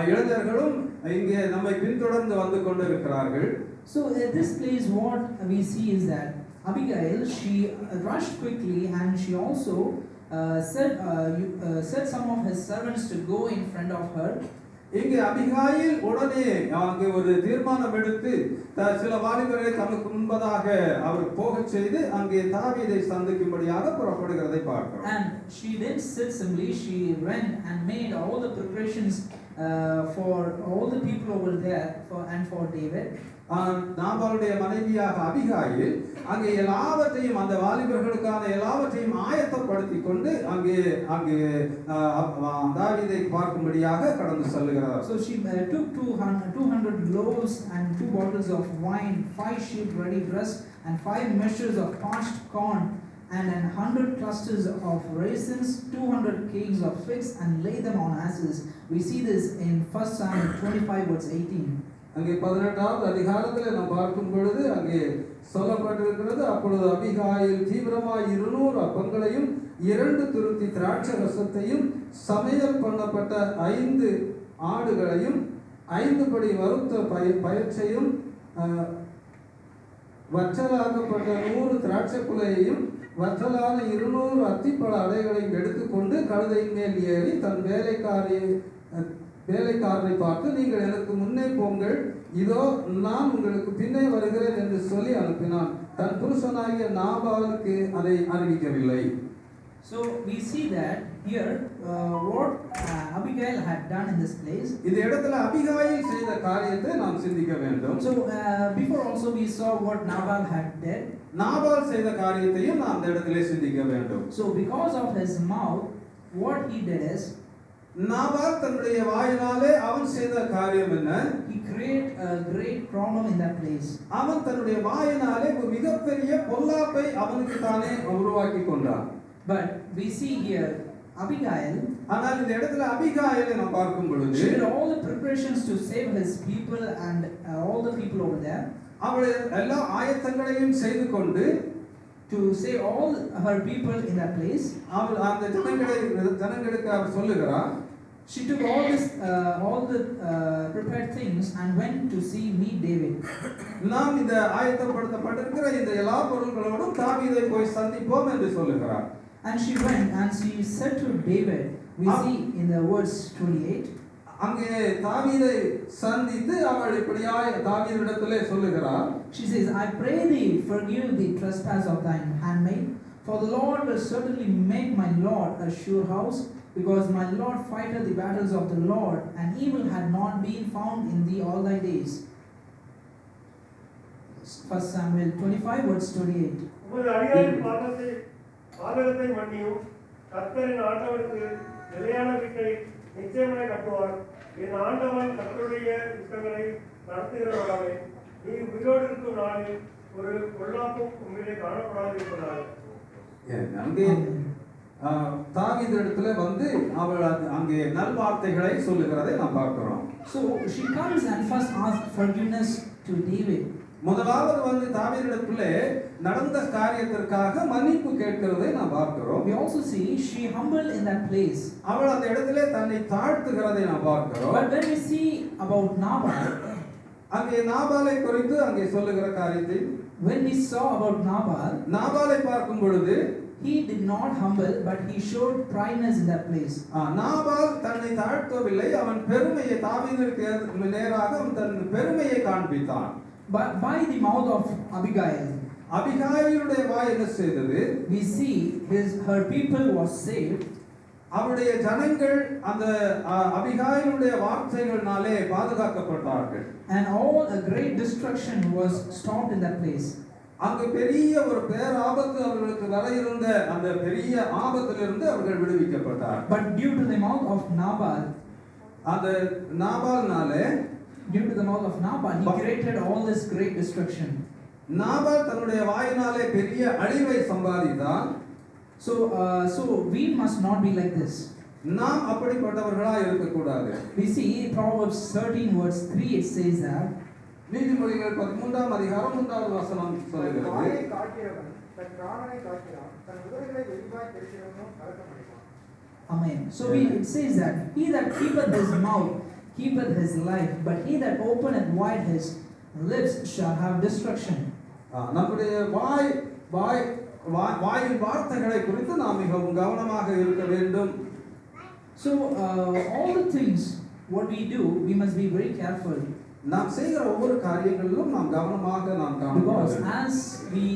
இளைஞர்களும் இங்கே நம்மை பின்தொடர்ந்து வந்து கொண்டிருக்கிறார்கள். So at this place what we see is that Abigail, she rushed quickly and she also said some of his servants to go in front of her. இங்கே அபிகாயில் உடனே அங்கே ஒரு தீர்மானம் எடுத்து சில வாலிபரை தனக்கு முன்பதாக அவர் போகச் செய்து அங்கே தாவீதை சந்திக்கும்படியாக புறப்படுகிறதை பார்க்கிறோம். And she didn't sit simply, she went and made all the preparations for all the people over there and for David. நாபாலுடைய மனைவியாக அபிகாயில் அங்கே எல்லாவற்றையும் அந்த வாலிபர்களுக்கான எல்லாவற்றையும் ஆயத்தப்படுத்தி கொண்டு அங்கே அங்கே தாவீதை பார்க்கும்படியாக கடந்து செல்கிறார். So she took 200 loaves and 2 bottles of wine, 5 sheep ready dressed, and 5 measures of parched corn, and 100 clusters of raisins, 200 cakes of figs, and lay them on asses. We see this in 1 Samuel 25 verse 18. அங்கே 18வது அதிகாரத்தில் நாம் பார்க்கும் பொழுது அங்கே சொல்லப்பட்டிருக்கிறது, அப்பொழுது Abigail தீவிரமாய் 200 அப்பங்களையும் 2 துருத்தி திராட்சை ரசத்தையும் சமையல் பண்ணப்பட்ட 5 ஆடுகளையும் 5 படி வறுத்த பயற்றையும் வற்றலாக்கப்பட்ட 100 திராட்சை குலையையும் வற்றலான 200 அத்திப்பழ அடைகளையும் எடுத்துக்கொண்டு கழுதையின் மேல் ஏறி தன் வேலைக்காரரை பார்த்து, நீங்கள் எனக்கு முன்னே போங்கள், இதோ நான் உங்களுக்கு பின்னே வருகிறேன் என்று சொல்லி அனுப்பினான். தன் புருஷனாகிய நாபாலுக்கு அதை அறிவிக்கவில்லை. So we see that here what Abigail had done in this place. இந்த இடத்துல அபிகாயில் செய்த காரியத்தை நாம் சிந்திக்க வேண்டும். So before also we saw what Nabal had did. Nabal செய்த காரியத்தையும் நாம் இந்த இடத்திலே சிந்திக்க வேண்டும். So because of his mouth, what he did is, Nabal தன்னுடைய வாயினாலே அவன் செய்த காரியம் என்ன? He created a great problem in that place. அவன் தன்னுடைய வாயினாலே ஒரு மிகப்பெரிய பொல்லாப்பை அவனுக்கு தானே உருவாக்கி கொண்டான். But we see here Abigail. ஆனால் இந்த இடத்துல அபிகாயிலை நாம் பார்க்கும் பொழுது She did all the preparations to save his people and all the people over there. அவள் எல்லா ஆயத்தங்களையும் செய்து கொண்டு to save all her people in that place. அவள் அந்த ஜனங்களுக்கு அவர் சொல்லுகிறார், she took all the prepared things and went to meet David. நாம் இந்த ஆயத்தப்படுத்தப்பட்டிருக்கிற இந்த எல்லா பொருட்களோடும் தாவீதை போய் சந்திப்போம் என்று சொல்லுகிறார். And she went and she said to David, we see in the verse 28, அங்கே தாவீதை சந்தித்து அவள் இப்படியாய் தாவீதிடத்திலே சொல்லுகிறார், she says, I pray thee forgive the trespass of thine handmaid, for the Lord will certainly make my Lord a sure house, because my Lord fighteth the battles of the Lord, and evil had not been found in thee all thy days. 1 Samuel 25 verse 28. உமது அடியாரின் பாதகத்தை மன்னியும், கர்த்தரின் ஆண்டவருக்கு நிலையான வீட்டை நிச்சயமாய் கட்டுவார். என் ஆண்டவன் கர்த்தருடைய யுத்தங்களை நடத்துகிறவராமே, நீ உயிரோடு இருக்கும் நாளில் ஒரு பொல்லாப்பும் உண்மையிலே காணப்படாது இருப்பதாக. அங்கே தாவீதிடத்திலே வந்து அவள் அங்கே நல்வார்த்தைகளை சொல்லுகிறதை நாம் பார்க்கிறோம். So she comes and first asks forgiveness to David. முதலாவது வந்து தாவீதிடத்திலே நடந்த காரியத்திற்காக மன்னிப்பு கேட்கிறதை நாம் பார்க்கிறோம். We also see she humbled in that place. அவள் அந்த இடத்திலே தன்னை தாழ்த்துகிறதை நாம் பார்க்கிறோம். But when we see about Nabal, அங்கே நாபாலை குறித்து அங்கே சொல்லுகிற காரியத்தை when we saw about நாபாலை பார்க்கும் பொழுது he did not humble, but he showed pride in that place. Nabal தன்னை தாழ்த்தவில்லை, அவன் பெருமையை தாவீதுக்கு நேராக அவன் தன் பெருமையை காண்பித்தான். But by the mouth of Abigail, அபிகாயிலுடைய வாய் என்ன செய்தது? we see her people was saved. அவருடைய ஜனங்கள் அந்த அபிகாயிலுடைய வார்த்தைகளினாலே பாதுகாக்கப்பட்டார்கள். And all a great destruction was stopped in that place. அங்கு பெரிய ஒரு பேராபத்து அவர்களுக்கு வர இருந்த அந்த பெரிய ஆபத்திலிருந்து அவர்கள் விடுவிக்கப்பட்டார்கள். But due to the mouth of Nabal, அந்த நாபால்னாலே due to the mouth of Nabal, he created all this great destruction. Nabal தன்னுடைய வாயினாலே பெரிய அழிவை சம்பாதித்தான். So we must not be like this. நாம் அப்படிப்பட்டவர்களா இருக்க கூடாது. We see Proverbs 13 verse 3, it says that நீதிமொழிகள் 13ஆம் அதிகாரம் 3வது வசனம் சொல்லுகிறது, வாயை காக்கிறவன் தன் பிராணனை காக்கிறான், தன் உதடுகளை வெறிவாய் பேசுகிறவனும் கலக்கமடைவான். Amen. So it says that he that keepeth his mouth keepeth his life, but he that openeth wide his lips shall have destruction. நம்முடைய வாயின் வார்த்தைகளை குறித்து நாம் மிகவும் கவனமாக இருக்க வேண்டும். So all the things what we do, we must be very careful. நாம் செய்கிற ஒவ்வொரு காரியங்களிலும் நாம் கவனமாக நாம் Because காண வேண்டும். as we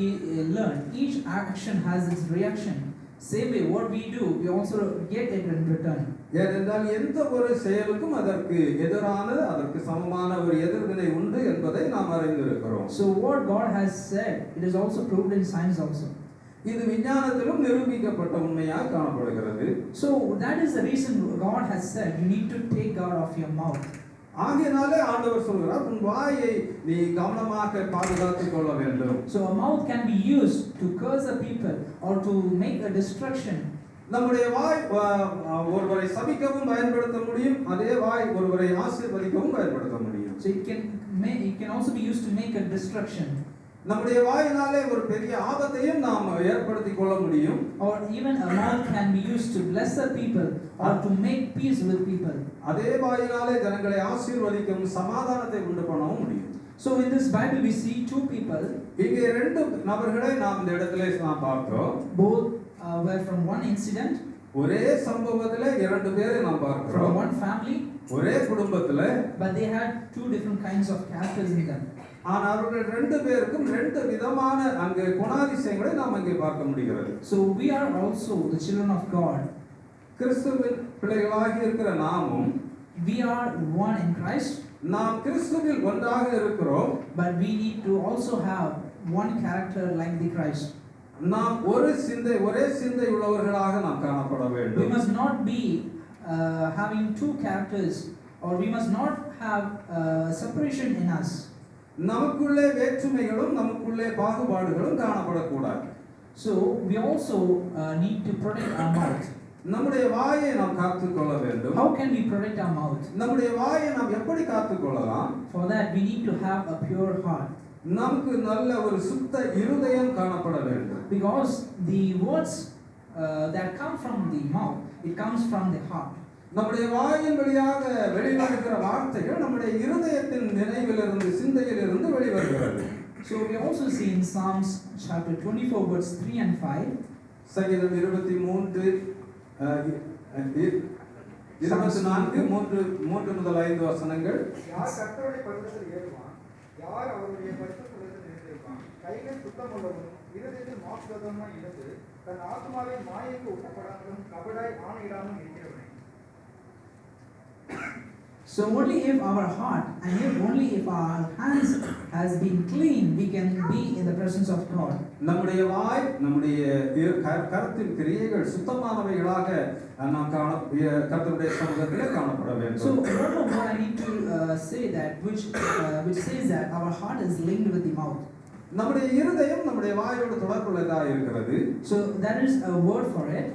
learn, each action has its reaction. Same way, what we do, we also get it in return. ஏனென்றால் எந்த ஒரு செயலுக்கும் அதற்கு எதிரான அதற்கு சமமான ஒரு எதிர்வினை உண்டு என்பதை நாம் அறிந்திருக்கிறோம். So what God has said, it is also proved in science also. இது விஞ்ஞானத்திலும் நிரூபிக்கப்பட்ட உண்மையாக காணப்படுகிறது. So that is the reason God has said you need to take God off your mouth. ஆகையினாலே ஆண்டவர் சொல்கிறார் உன் வாயை நீ கவனமாக பாதுகாத்துக் கொள்ள வேண்டும். So a mouth can be used to curse the people or to make a destruction. நம்முடைய வாய் ஒருவரை சபிக்கவும் பயன்படுத்த முடியும், அதே வாய் ஒருவரை ஆசீர்வதிக்கவும் பயன்படுத்த முடியும். So it can also be used to make a destruction. நம்முடைய வாயினாலே ஒரு பெரிய ஆபத்தையும் நாம் ஏற்படுத்திக் கொள்ள முடியும். Or even a mouth can be used to bless the people or to make peace with people. அதே வாயினாலே ஜனங்களை ஆசீர்வதிக்கவும் சமாதானத்தை உண்டு பண்ணவும் முடியும். So in this Bible we see two people. இங்கே ரெண்டு நபர்களை நாம் இந்த இடத்திலே நாம் பார்க்கிறோம். Both were from one incident. ஒரே சம்பவத்திலே இரண்டு பேரை நாம் பார்க்கிறோம். From one family. ஒரே குடும்பத்திலே. But they had two different kinds of characters in them. ஆனால் அவர்கள் ரெண்டு பேருக்கும் ரெண்டு விதமான அங்கே குணாதிசயங்களை நாம் அங்கே பார்க்க முடிகிறது. So we are also the children of God. கிறிஸ்துவின் பிள்ளைகளாக இருக்கிற நாமும் we are one in Christ. நாம் கிறிஸ்துவில் ஒன்றாக இருக்கிறோம். But we need to also have one character like the Christ. நாம் ஒரே சிந்தை உள்ளவர்களாக நாம் காணப்பட வேண்டும். We must not be having two characters, or we must not have separation in us. நமக்குள்ளே வேற்றுமைகளும் நமக்குள்ளே பாகுபாடுகளும் காணப்படக்கூடாது. So we also need to protect our mouth. நம்முடைய வாயை நாம் காத்துக்கொள்ள வேண்டும். How can we protect our mouth? நம்முடைய வாயை நாம் எப்படி காத்துக்கொள்ளலாம்? For that we need to have a pure heart. நமக்கு நல்ல ஒரு சுத்த இருதயம் காணப்பட வேண்டும். Because the words that come from the mouth, it comes from the heart. நம்முடைய வாயின் வழியாக வெளிவருகிற வார்த்தைகள் நம்முடைய இருதயத்தின் நினைவிலிருந்து சிந்தையிலிருந்து வெளிவருகிறது. So we also see in Psalms chapter 24 verse 3 and 5. சங்கீதம் 23 3 முதல் 5 வசனங்கள். யார் கர்த்தருடைய பர்வதத்தில் ஏறுவான், யார் அவருடைய பரிசுத்தலத்தில் நிலைத்திருப்பான், கைகள் சுத்தமுள்ளவனும் இருதயத்தில் மாசுள்ளவனுமாய் இருந்து தன் ஆத்மாவை மாயைக்கு உட்படாமலும் கபடாய் ஆணையிடாமலும் இருக்கிறவனே. So only if our heart and only if our hands has been clean, we can be in the presence of God. நம்முடைய வாய் நம்முடைய கருத்தின் கிரியைகள் சுத்தமானவைகளாக நாம் கர்த்தருடைய சமூகத்திலே காணப்பட வேண்டும். So one of what I need to say that which says that our heart is linked with the mouth. நம்முடைய இருதயம் நம்முடைய வாயோடு தொடர்புள்ளதாக இருக்கிறது. So there is a word for it.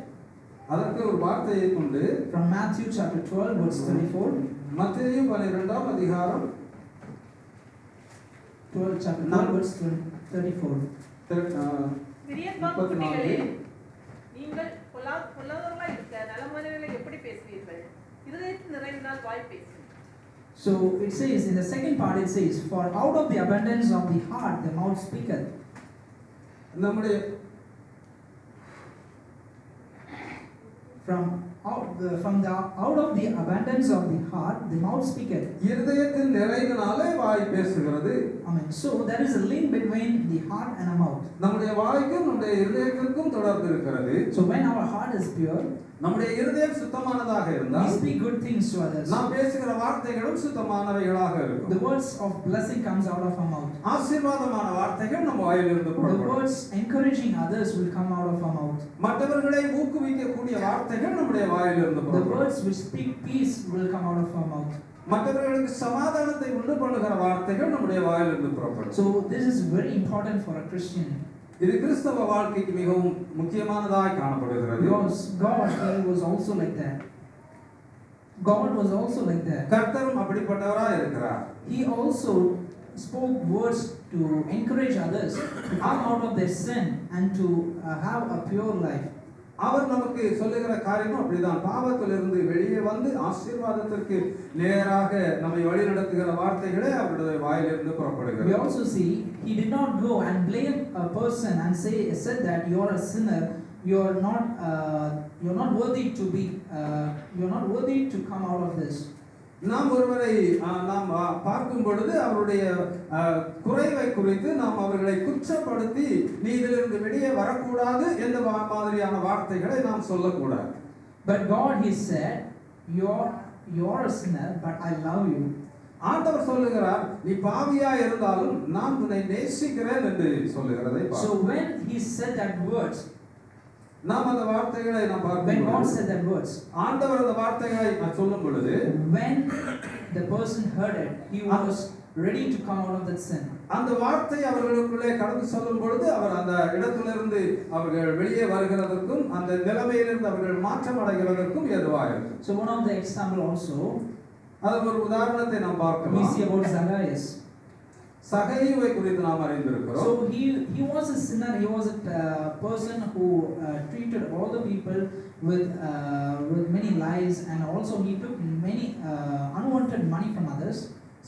அதற்கு ஒரு வார்த்தையை கொண்டு from Matthew chapter 12 verse 34. மத்தேயு 12ஆம் அதிகாரம் 12 chapter 12 verse 34. பிரியமானவர்களே, நீங்கள் பொல்லாதவர்களாய் இருக்க நலமானவர்களை எப்படி பேசுவீர்கள்? இருதயத்தின் நிறைவினால் வாய் பேசும். So it says in the second part, it says, for out of the abundance of the heart the mouth speaketh. நம்முடைய from out of the abundance of the heart the mouth speaketh. இருதயத்தின் நிறைவினாலே வாய் பேசுகிறது. Amen. So there is a link between the heart and a mouth. நம்முடைய வாய்க்கும் நம்முடைய இருதயத்திற்கும் தொடர்பு இருக்கிறது. So when our heart is pure, நம்முடைய இருதயம் சுத்தமானதாக இருந்தால் we speak good things to others. நாம் பேசுகிற வார்த்தைகளும் சுத்தமானவைகளாக இருக்கும். The words of blessing comes out of our mouth. ஆசீர்வாதமான வார்த்தைகள் நம்ம வாயிலிருந்து புறப்படும். The words encouraging others will come out of our mouth. மற்றவர்களை ஊக்குவிக்கக்கூடிய வார்த்தைகள் நம்முடைய வாயிலிருந்து The புறப்படும். words which speak peace will come out of our mouth. மற்றவர்களுக்கு சமாதானத்தை உண்டு பண்ணுகிற வார்த்தைகள் நம்முடைய வாயிலிருந்து புறப்படும். So this is very important for a Christian. இது கிறிஸ்தவ வாழ்க்கைக்கு மிகவும் முக்கியமானதாய் காணப்படுகிறது. Because God was also like that. God was also like that. கர்த்தரும் அப்படிப்பட்டவராய் இருக்கிறார். He also spoke words to encourage others to come out of their sin and to have a pure life. அவர் நமக்கு சொல்லுகிற காரியமும் அப்படிதான். பாவத்திலிருந்து வெளியே வந்து ஆசீர்வாதத்திற்கு நேராக நம்மை வழிநடத்துகிற வார்த்தைகளே அவருடைய வாயிலிருந்து புறப்படுகிறது. We also see he did not go and blame a person and said that you are a sinner, you are not worthy to come out of this. நாம் ஒருவரை நாம் பார்க்கும் பொழுது அவருடைய குறைவை குறித்து நாம் அவர்களை குற்றப்படுத்தி நீ இதிலிருந்து வெளியே வரக்கூடாது என்ற மாதிரியான வார்த்தைகளை நாம் சொல்லக்கூடாது. But God, He said, you're a sinner, but I love you. ஆண்டவர் சொல்லுகிறார் நீ பாவியா இருந்தாலும் நான் உன்னை நேசிக்கிறேன் என்று சொல்லுகிறதை So when He said that words, நாம் அந்த வார்த்தைகளை நாம் பார்க்கிறோம். when God said that words, ஆண்டவர் அந்த வார்த்தைகளை சொல்லும் பொழுது when the person heard it, he was ready to come out of that sin. அந்த வார்த்தை அவர்களுக்குள்ளே கடந்து செல்லும் பொழுது அவர் அந்த இடத்திலிருந்து அவர்கள் வெளியே வருகிறதற்கும் அந்த நிலைமையிலிருந்து அவர்கள் மாற்றம் அடைகிறதற்கும் ஏதுவாக இருக்கும். So one of the example also, அது ஒரு உதாரணத்தை நாம் பார்க்கலாம். we see about Zacchaeus. சகையுவை குறித்து நாம் அறிந்திருக்கிறோம். So he was a sinner. He was a person who treated all the people with many lies, and also he took many unwanted money from others.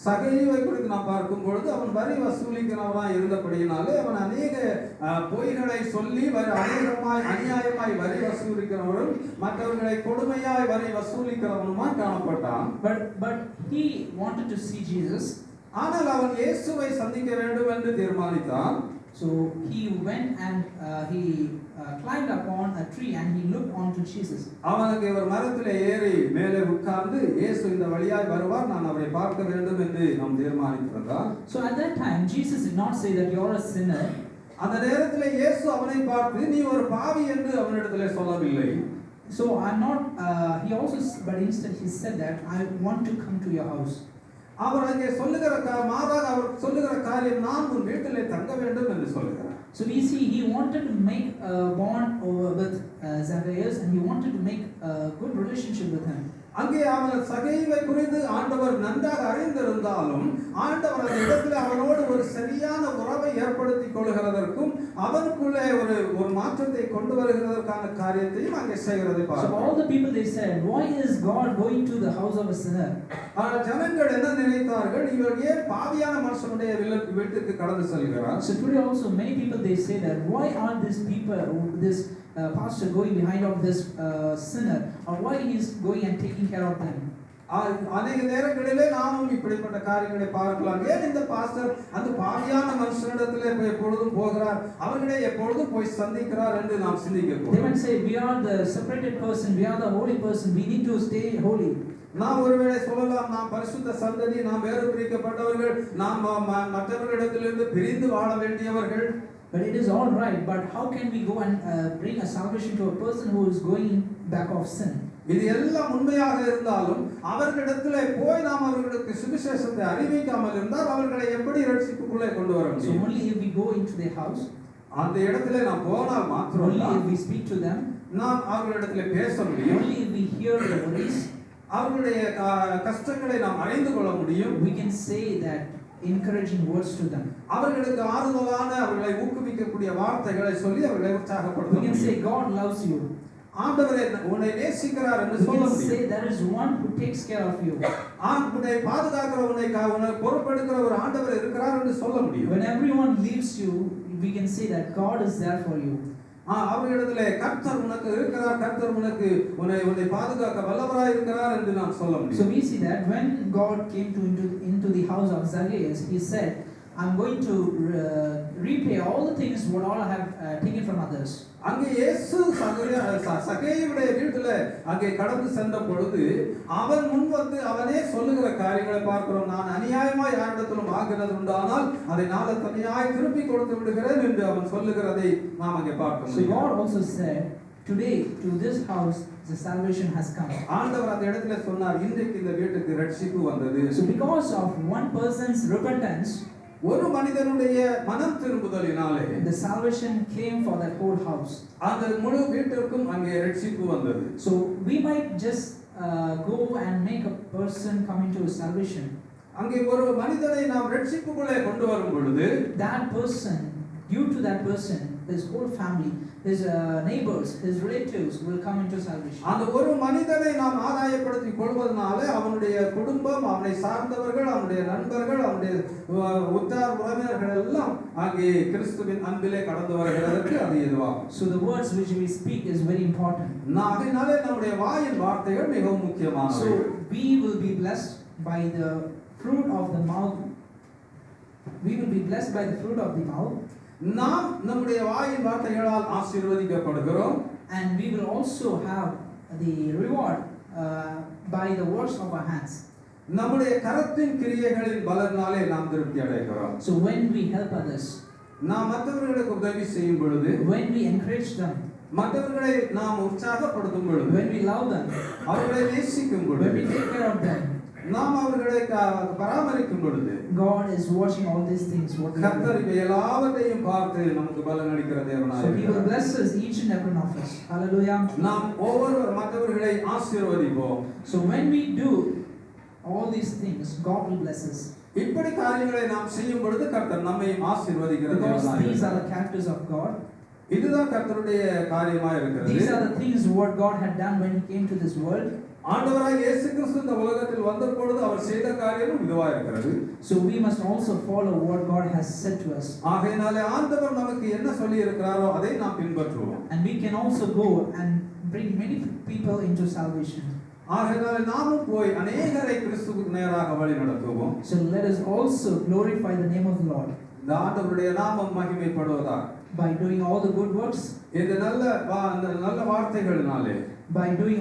சகையுவை குறித்து நாம் பார்க்கும் பொழுது அவன் வரி வசூலிக்கிறவனாய் இருந்தபடியினாலே அவன் அநேக பொய்களை சொல்லி அநியாயமாய் வரி வசூலிக்கிறவரும் மற்றவர்களை கொடுமையாய் வரி வசூலிக்கிறவனுமாய் காணப்பட்டான். But he wanted to see Jesus. ஆனால் அவன் இயேசுவை சந்திக்க வேண்டும் என்று தீர்மானித்தான். So he went and he climbed upon a tree and he looked onto Jesus. அவனுக்கு ஒரு மரத்திலே ஏறி மேலே உட்கார்ந்து இயேசு இந்த வழியாய் வருவார் நான் அவரை பார்க்க வேண்டும் என்று நாம் தீர்மானித்திருந்தார். So at that time Jesus did not say that you're a sinner. அந்த நேரத்திலே இயேசு அவனை பார்த்து நீ ஒரு பாவி என்று அவனிடத்திலே சொல்லவில்லை. So I'm not but instead he said that I want to come to your house. அவர் அங்கே மாறாக அவர் சொல்லுகிற காரியம் நான் உன் வீட்டிலே தங்க வேண்டும் என்று சொல்லுகிறார். So we see he wanted to make a bond with Zacchaeus, and he wanted to make a good relationship with him. அங்கே அவன் சகைவை குறித்து ஆண்டவர் நன்றாக அறிந்திருந்தாலும் ஆண்டவர் அந்த இடத்துல அவனோடு ஒரு சரியான உறவை ஏற்படுத்திக் கொள்கிறதற்கும் அவனுக்குள்ளே ஒரு மாற்றத்தை கொண்டு வருகிறதற்கான காரியத்தையும் அங்கே செய்கிறதை பார்க்கிறோம். So all the people they said, why is God going to the house of a sinner? ஆனால் ஜனங்கள் என்ன நினைத்தார்கள், இவர் ஏன் பாவியான மனுஷனுடைய வீட்டுக்கு கடந்து செல்கிறார்? So today also many people they say that why are these people this pastor going behind of this sinner, or why he is going and taking care of them? அநேக நேரங்களிலே நாமும் இப்படிப்பட்ட காரியங்களை பார்க்கலாம். ஏன் இந்த பாஸ்டர் அந்த பாவியான மனுஷனிடத்திலே எப்பொழுதும் போகிறார், அவர்களை எப்பொழுதும் போய் சந்திக்கிறார் என்று நாம் சிந்திக்கிறோம். They might say we are the separated person, we are the holy person, we need to stay holy. நாம் ஒருவேளை சொல்லலாம் நாம் பரிசுத்த சந்ததி, நாம் வேறு பிரிக்கப்பட்டவர்கள், நாம் மற்றவர்களிடத்திலிருந்து பிரிந்து வாழ வேண்டியவர்கள். But it is all right, but how can we go and bring a salvation to a person who is going back of sin? இது எல்லாம் உண்மையாக இருந்தாலும் அவர்களிடத்திலே போய் நாம் அவர்களுக்கு சுவிசேஷத்தை அறிவிக்காமல் இருந்தால் அவர்களை எப்படி ரட்சிப்புக்குள்ளே கொண்டு வர முடியும்? So only if we go into their house, அந்த இடத்திலே நாம் போனால் மாத்திரம் only if we speak to them, நாம் அவர்களிடத்திலே பேச முடியும். only if we hear their worries, அவர்களுடைய கஷ்டங்களை நாம் அறிந்து கொள்ள முடியும். we can say that encouraging words to them. அவர்களுக்கு ஆறுதலான அவர்களை ஊக்குவிக்கக்கூடிய வார்த்தைகளை சொல்லி அவர்களை உற்சாகப்படுத்த We can முடியும். say God loves you. ஆண்டவரே உன்னை நேசிக்கிறார் என்று சொல்ல We can முடியும். say there is one who takes care of you. உன்னை பாதுகாக்கிற உன்னை பொறுப்பெடுக்கிற ஒரு ஆண்டவர் இருக்கிறார் என்று சொல்ல முடியும். When everyone leaves you, we can say that God is there for you. அவர்களிடத்திலே கர்த்தர் உனக்கு இருக்கிறார், கர்த்தர் உன்னை பாதுகாக்க வல்லவராய் இருக்கிறார் என்று நாம் சொல்ல முடியும். So we see that when God came into the house of Zacchaeus, he said, I'm going to repay all the things what all I have taken from others. அங்கே இயேசு சகேயுடைய வீட்டில் அங்கே கடந்து சென்ற பொழுது அவன் முன் வந்து அவனே சொல்லுகிற காரியங்களை பார்க்கிறோம். நான் அநியாயமாய் யாரிடத்திலும் வாங்கினது உண்டானால் அதை நாளை தனியாய் திருப்பி கொடுத்து விடுகிறேன் என்று அவன் சொல்லுகிறதை நாம் அங்கே பார்க்க So முடியும். God also said, today to this house the salvation has come. ஆண்டவர் அந்த இடத்துல சொன்னார், இன்றைக்கு இந்த வீட்டுக்கு ரட்சிப்பு வந்தது. So because of one person's repentance, ஒரு மனிதனுடைய மனம் திரும்புதலினாலே the salvation came for that whole house. அந்த முழு வீட்டிற்கும் அங்கே ரட்சிப்பு வந்தது. So we might just go and make a person come into salvation. அங்கே ஒரு மனிதனை நாம் ரட்சிப்புக்குள்ளே கொண்டு வரும் பொழுது that person, due to that person, his whole family, his neighbors, his relatives will come into salvation. அந்த ஒரு மனிதனை நாம் ஆதாயப்படுத்தி கொள்வதனால அவனுடைய குடும்பம், அவனை சார்ந்தவர்கள், அவனுடைய நண்பர்கள், அவனுடைய உற்றார் உறவினர்கள் எல்லாம் அங்கே கிறிஸ்துவின் அன்பிலே கடந்து வருகிறதற்கு அது எதுவாகும். So the words which we speak is very important. அதனாலே நம்முடைய வாயின் வார்த்தைகள் மிகவும் முக்கியமானவை. So we will be blessed by the fruit of the mouth. We will be blessed by the fruit of the mouth. நாம் நம்முடைய வாயின் வார்த்தைகளால் ஆசீர்வதிக்கப்படுகிறோம். And we will also have the reward by the works of our hands. நம்முடைய கரத்தின் கிரியைகளின் பலனாலே நாம் திருப்தி அடைகிறோம். So when we help others, நாம் மற்றவர்களுக்கு உதவி செய்யும் பொழுது, when we encourage them, மற்றவர்களை நாம் உற்சாகப்படுத்தும் பொழுது, when we love them, அவர்களை நேசிக்கும் when பொழுது, we take care of them, நாம் அவர்களை பராமரிக்கும் பொழுது, God is watching all these things. கர்த்தர் எல்லாவற்றையும் பார்த்து நமக்கு பலன் அளிக்கிற தேவனாய் So He will இருக்கிறார். bless us, each and every one of us. Hallelujah. நாம் ஒவ்வொருவர் மற்றவர்களை ஆசீர்வதிப்போம். So when we do all these things, God will bless us. இப்படி காரியங்களை நாம் செய்யும் பொழுது கர்த்தர் நம்மை ஆசீர்வதிக்கிற Because தேவனாய் these are இருக்கிறார். the characters of God. இதுதான் கர்த்தருடைய காரியமாய் இருக்கிறது. These are the things what God had done when He came to this world. ஆண்டவராய் இயேசு கிறிஸ்து இந்த உலகத்தில் வந்த பொழுது அவர் செய்த காரியமும் இதுவா இருக்கிறது. So we must also follow what God has said to us. ஆகையினாலே ஆண்டவர் நமக்கு என்ன சொல்லி இருக்கிறாரோ அதை நாம் பின்பற்றுவோம். And we can also go and bring many people into salvation. ஆகையினாலே நாமும் போய் அநேகரை கிறிஸ்துவுக்கு நேராக வழி நடத்துவோம். So let us also glorify the name of the Lord. இந்த ஆண்டவருடைய நாமம் மகிமைப்படுவதாக. By doing all the good works. இந்த நல்ல வார்த்தைகளினாலே. By doing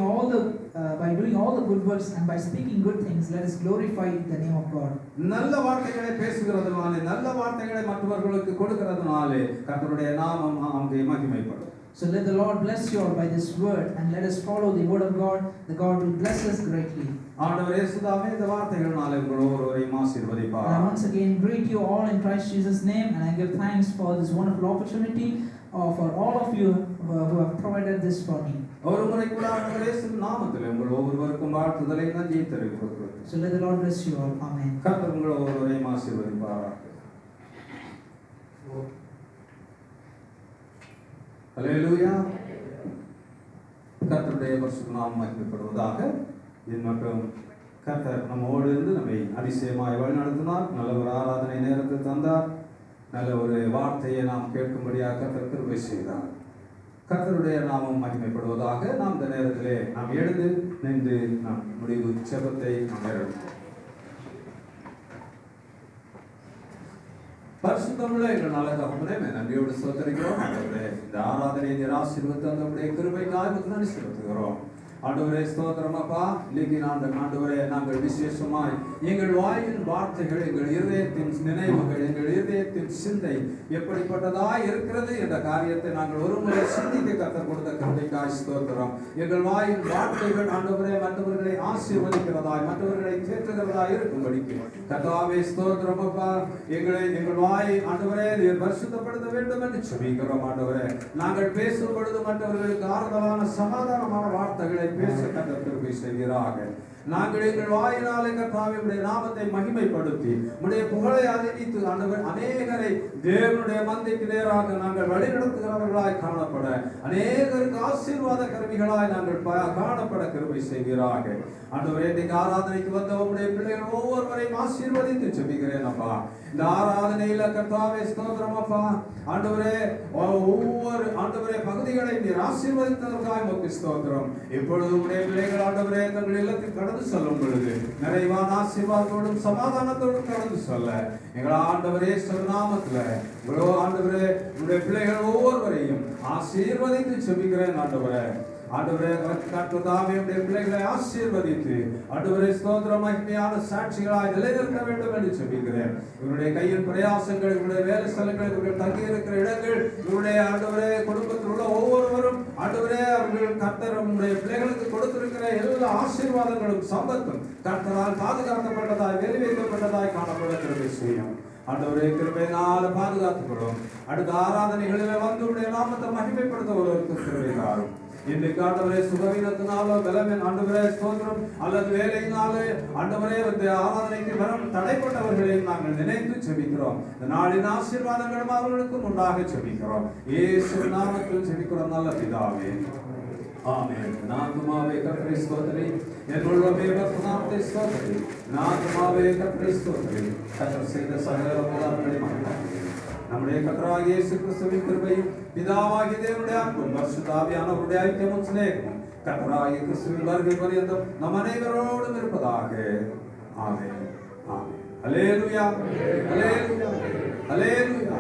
all the good works and by speaking good things, let us glorify the name of God. நல்ல வார்த்தைகளை பேசுகிறதுனாலே, நல்ல வார்த்தைகளை மற்றவர்களுக்கு கொடுக்கிறதுனாலே கர்த்தருடைய நாமம் அங்கே மகிமைப்படும். So let the Lord bless you all by this word, and let us follow the word of God. The God will bless us greatly. ஆண்டவர் இயேசுதாமே இந்த வார்த்தைகளினாலே உங்கள் ஒவ்வொருவரையும் ஆசீர்வதிப்பார். I once again greet you all in Christ Jesus' name, and I give thanks for this wonderful opportunity for all of you who have provided this for me. ஒரு முறை கூட ஆண்டவர் இயேசுவின் நாமத்திலே உங்கள் ஒவ்வொருவருக்கும் வாழ்த்துதலை நன்றியை தெரிவிக்கிறேன். So let the Lord bless you all. Amen. கர்த்தர் உங்கள் ஒவ்வொருவரையும் ஆசீர்வதிப்பார். ஹல்லேலூயா. கர்த்தருடைய பரிசுத்த நாமம் மகிமைப்படுவதாக. இது மட்டும் கர்த்தர் நம்மோடு இருந்து நம்மை அதிசயமாய் வழிநடத்தினார். நல்ல ஒரு ஆராதனை நேரத்தை தந்தார். நல்ல ஒரு வார்த்தையை நாம் கேட்கும்படியாக கர்த்தர் கிருபை செய்தார். கர்த்தருடைய நாமம் மகிமைப்படுவதாக. நாம் இந்த நேரத்திலே நாம் எழுந்து நின்று நாம் முடிவு ஜெபத்தை நாம் எடுப்போம். பரிசுத்தமுள்ள எங்கள் நல்ல தகப்பனே, நன்றியோடு ஸ்தோத்திரிக்கிறோம். ஆண்டவரே, இந்த ஆராதனையை ஆசீர்வதித்து தந்தவுடைய கிருபைக்காக நன்றி செலுத்துகிறோம். ஆண்டவரே ஸ்தோத்திரம் அப்பா. இன்னைக்கு ஆண்டவரே நாங்கள் விசேஷமாய் எங்கள் வாயின் வார்த்தைகள், எங்கள் இருதயத்தின் நினைவுகள், எங்கள் இருதயத்தின் சிந்தை எப்படிப்பட்டதாய் இருக்கிறது என்ற காரியத்தை நாங்கள் ஒருமுறை சிந்திக்க கர்த்தர் கொடுத்த கிருபைக்காய் ஸ்தோத்திரம். எங்கள் வாயின் வார்த்தைகள் ஆண்டவரே மற்றவர்களை ஆசீர்வதிக்கிறதாய், மற்றவர்களை தேற்றுகிறதாய் இருக்கும்படிக்கு கர்த்தாவே ஸ்தோத்திரம் அப்பா. எங்கள் வாயை ஆண்டவரே நீர் பரிசுத்தப்படுத்த வேண்டும் என்று ஜெபிக்கிறோம். ஆண்டவரே, நாங்கள் பேசும் பொழுது மற்றவர்களுக்கு ஆறுதலான சமாதானமான வார்த்தைகளை பேச கர்த்தர் கிருபை செய்வீராக. நாங்கள் எங்கள் வாயினாலே கர்த்தாவே உம்முடைய நாமத்தை மகிமைப்படுத்தி உம்முடைய புகழை அறிவித்து ஆண்டவர் அநேகரை தேவனுடைய மந்தைக்கு நேராக நாங்கள் வழிநடத்துகிறவர்களாய் காணப்பட, அநேகருக்கு ஆசீர்வாத கருவிகளாய் நாங்கள் காணப்பட கிருபை செய்வீராக. ஆண்டவரே, இன்றைக்கு ஆராதனைக்கு வந்த உம்முடைய பிள்ளைகள் ஒவ்வொருவரையும் ஆசீர்வதித்து ஜெபிக்கிறேன் அப்பா. இந்த ஆராதனையில கர்த்தாவே ஸ்தோத்திரம் அப்பா. ஆண்டவரே, ஒவ்வொரு ஆண்டவரே பகுதிகளை நீர் ஆசீர்வதித்ததற்காக உமக்கு ஸ்தோத்திரம். இப்பொழுது உம்முடைய பிள்ளைகள் ஆண்டவரே தங்கள் இல்லத்தில் கடந்து செல்லும் பொழுது நிறைவான ஆசீர்வாதத்தோடும் சமாதானத்தோடும் கடந்து சொல்ல எங்கள் ஆண்டவரே நாமத்துல ஆண்டவரே உம்முடைய பிள்ளைகள் ஒவ்வொருவரையும் ஆசீர்வதித்து ஜெபிக்கிறேன். ஆண்டவரே கர்த்தாவே உம்முடைய பிள்ளைகளை ஆசீர்வதித்து ஆண்டவரே ஸ்தோத்திரம் மகிமையான சாட்சிகளாய் நிலைநிற்க வேண்டும் என்று ஜெபிக்கிறேன். இவருடைய கையின் பிரயாசங்கள், இவருடைய வேலை ஸ்தலங்கள், இவர்கள் தங்கி இருக்கிற இடங்கள், இவருடைய ஆண்டவரே குடும்பத்தில் உள்ள ஒவ்வொருவரும் ஆண்டவரே அவர்கள் கர்த்தர் உம்முடைய பிள்ளைகளுக்கு கொடுத்திருக்கிற எல்லா ஆசீர்வாதங்களும் சம்பத்தும் கர்த்தரால் பாதுகாக்கப்பட்டதாய் வெளிவைக்கப்பட்டதாய் காணப்பட கிருபை செய்யும். ஆண்டவரே கிருபையினால பாதுகாத்துக்கிறோம். அடுத்த ஆராதனைகளில் வந்து உடைய நாமத்தை மகிமைப்படுத்த ஒருவருக்கு கிருபை தாரும். இன்றைக்கு ஆண்டவரே சுகவீனத்தினாலோ பலவீன ஆண்டவரே ஸ்தோத்திரம் அல்லது வேலையினாலே ஆண்டவரே இந்த ஆராதனைக்கு வரும் தடைப்பட்டவர்களையும் நாங்கள் நினைத்து ஜெபிக்கிறோம். இந்த நாளின் ஆசீர்வாதங்களும் அவர்களுக்கும் உண்டாக ஜெபிக்கிறோம். இயேசு நாமத்தில் ஜெபிக்கிறோம் நல்ல பிதாவே, ஆமென். நாத்துமாவே கர்த்தரை ஸ்தோத்திரி, என் உள்ளமே நாமத்தை ஸ்தோத்திரி. நாத்துமாவே கர்த்தரை ஸ்தோத்திரி. கர்த்தர் செய்த சகல உபகாரங்களை மறவாதே. நம்முடைய கர்த்தராகிய இயேசு கிறிஸ்துவின் கிருபையும் பிதாவாகிய தேவனுடைய அன்பும் பரிசுத்த ஆவியானவருடைய ஐக்கியமும் சிநேகமும் கர்த்தராகிய கிறிஸ்துவின் வருகை பரியந்தம் நம் அனைவரோடும் இருப்பதாக. ஆமென். ஆமென். அல்லேலூயா. அல்லேலூயா. அல்லேலூயா.